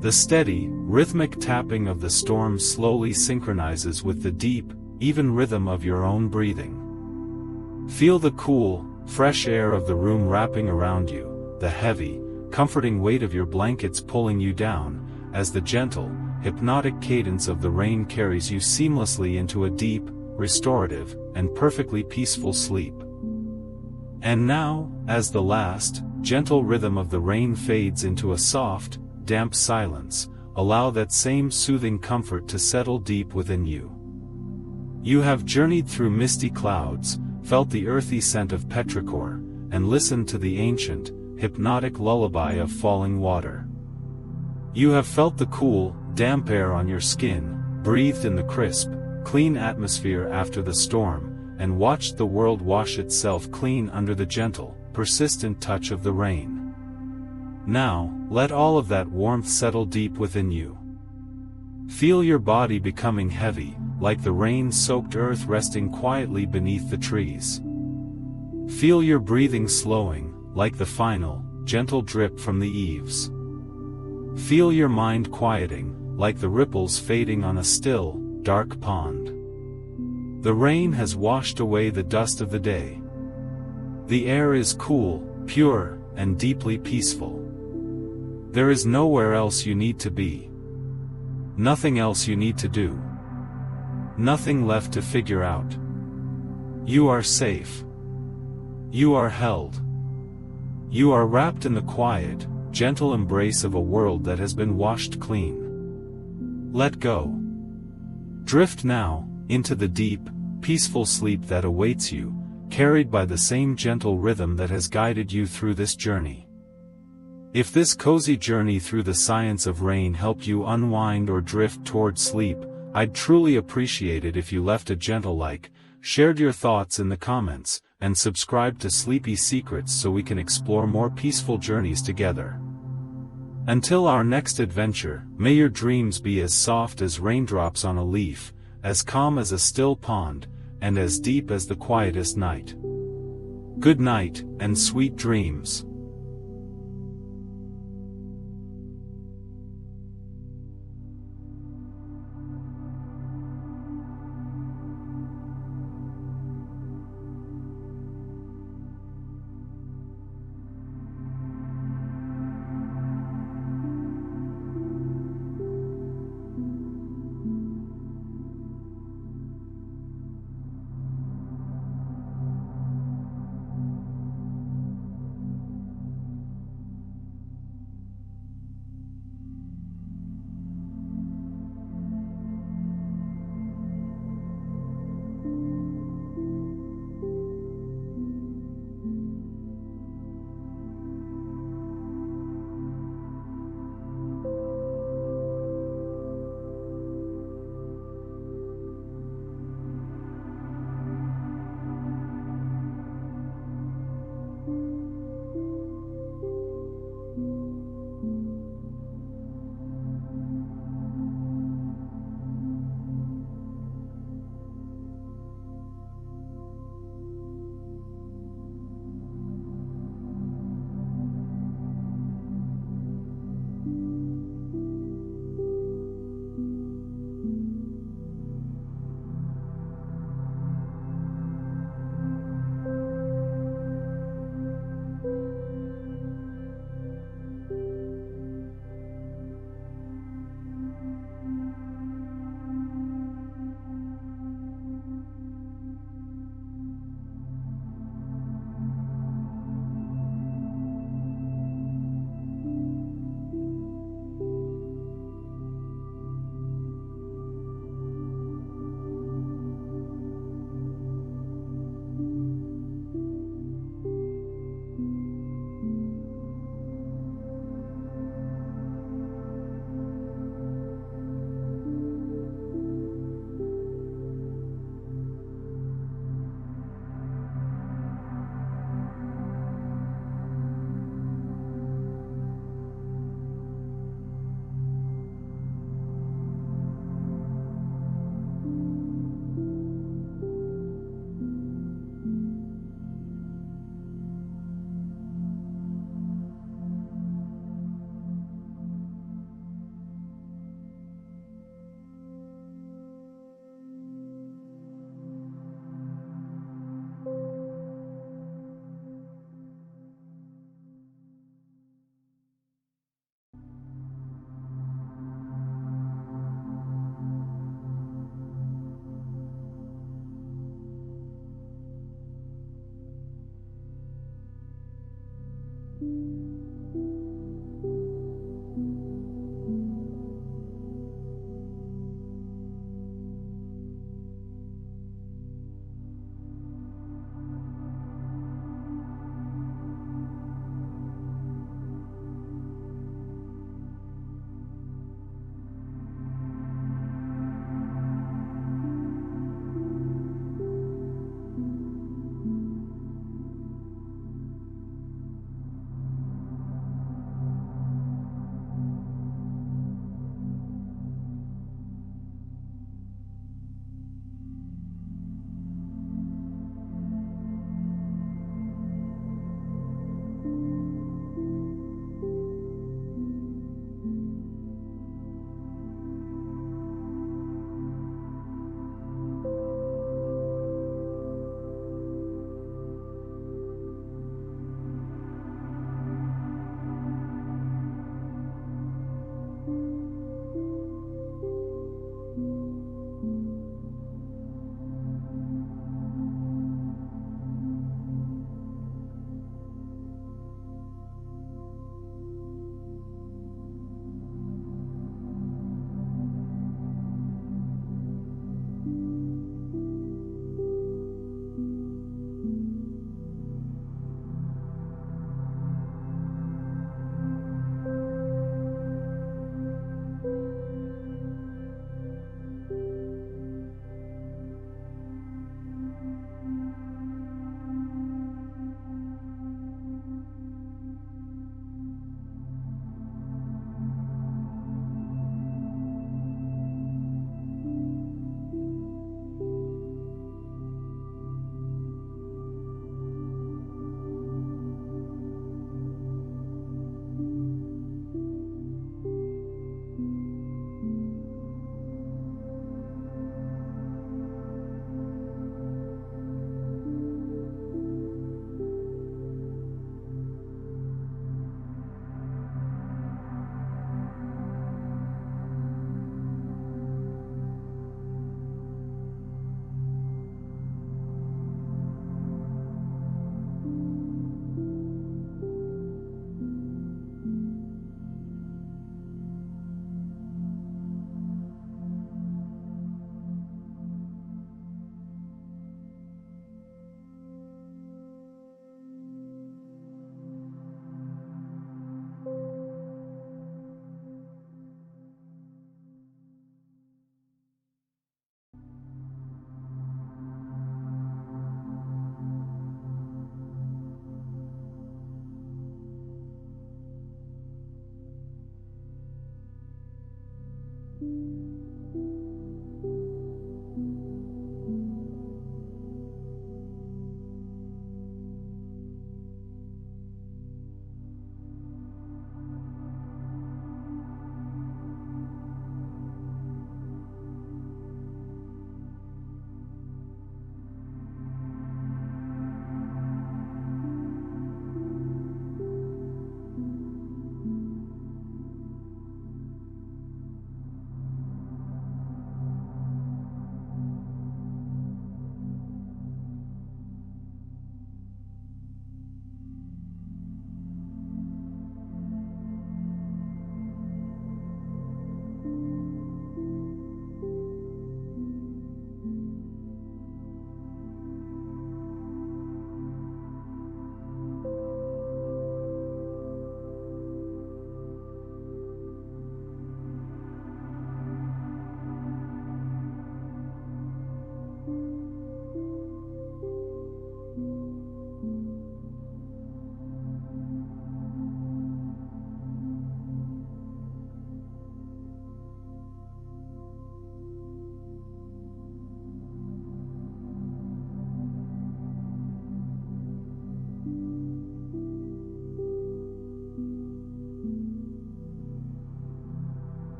The steady, rhythmic tapping of the storm slowly synchronizes with the deep, even rhythm of your own breathing. Feel the cool, fresh air of the room wrapping around you, the heavy, comforting weight of your blankets pulling you down, as the gentle, hypnotic cadence of the rain carries you seamlessly into a deep, restorative, and perfectly peaceful sleep. And now, as the last, gentle rhythm of the rain fades into a soft, damp silence, allow that same soothing comfort to settle deep within you. You have journeyed through misty clouds, felt the earthy scent of petrichor, and listened to the ancient, hypnotic lullaby of falling water. You have felt the cool, damp air on your skin, breathed in the crisp, clean atmosphere after the storm, and watched the world wash itself clean under the gentle, persistent touch of the rain. Now, let all of that warmth settle deep within you. Feel your body becoming heavy, like the rain-soaked earth resting quietly beneath the trees. Feel your breathing slowing, like the final, gentle drip from the eaves. Feel your mind quieting, like the ripples fading on a still, dark pond. The rain has washed away the dust of the day. The air is cool, pure, and deeply peaceful. There is nowhere else you need to be. Nothing else you need to do. Nothing left to figure out. You are safe. You are held. You are wrapped in the quiet, gentle embrace of a world that has been washed clean. Let go. Drift now, into the deep, peaceful sleep that awaits you, carried by the same gentle rhythm that has guided you through this journey. If this cozy journey through the science of rain helped you unwind or drift toward sleep, I'd truly appreciate it if you left a gentle like, shared your thoughts in the comments, and subscribed to Sleepy Secrets so we can explore more peaceful journeys together. Until our next adventure, may your dreams be as soft as raindrops on a leaf, as calm as a still pond, and as deep as the quietest night. Good night, and sweet dreams.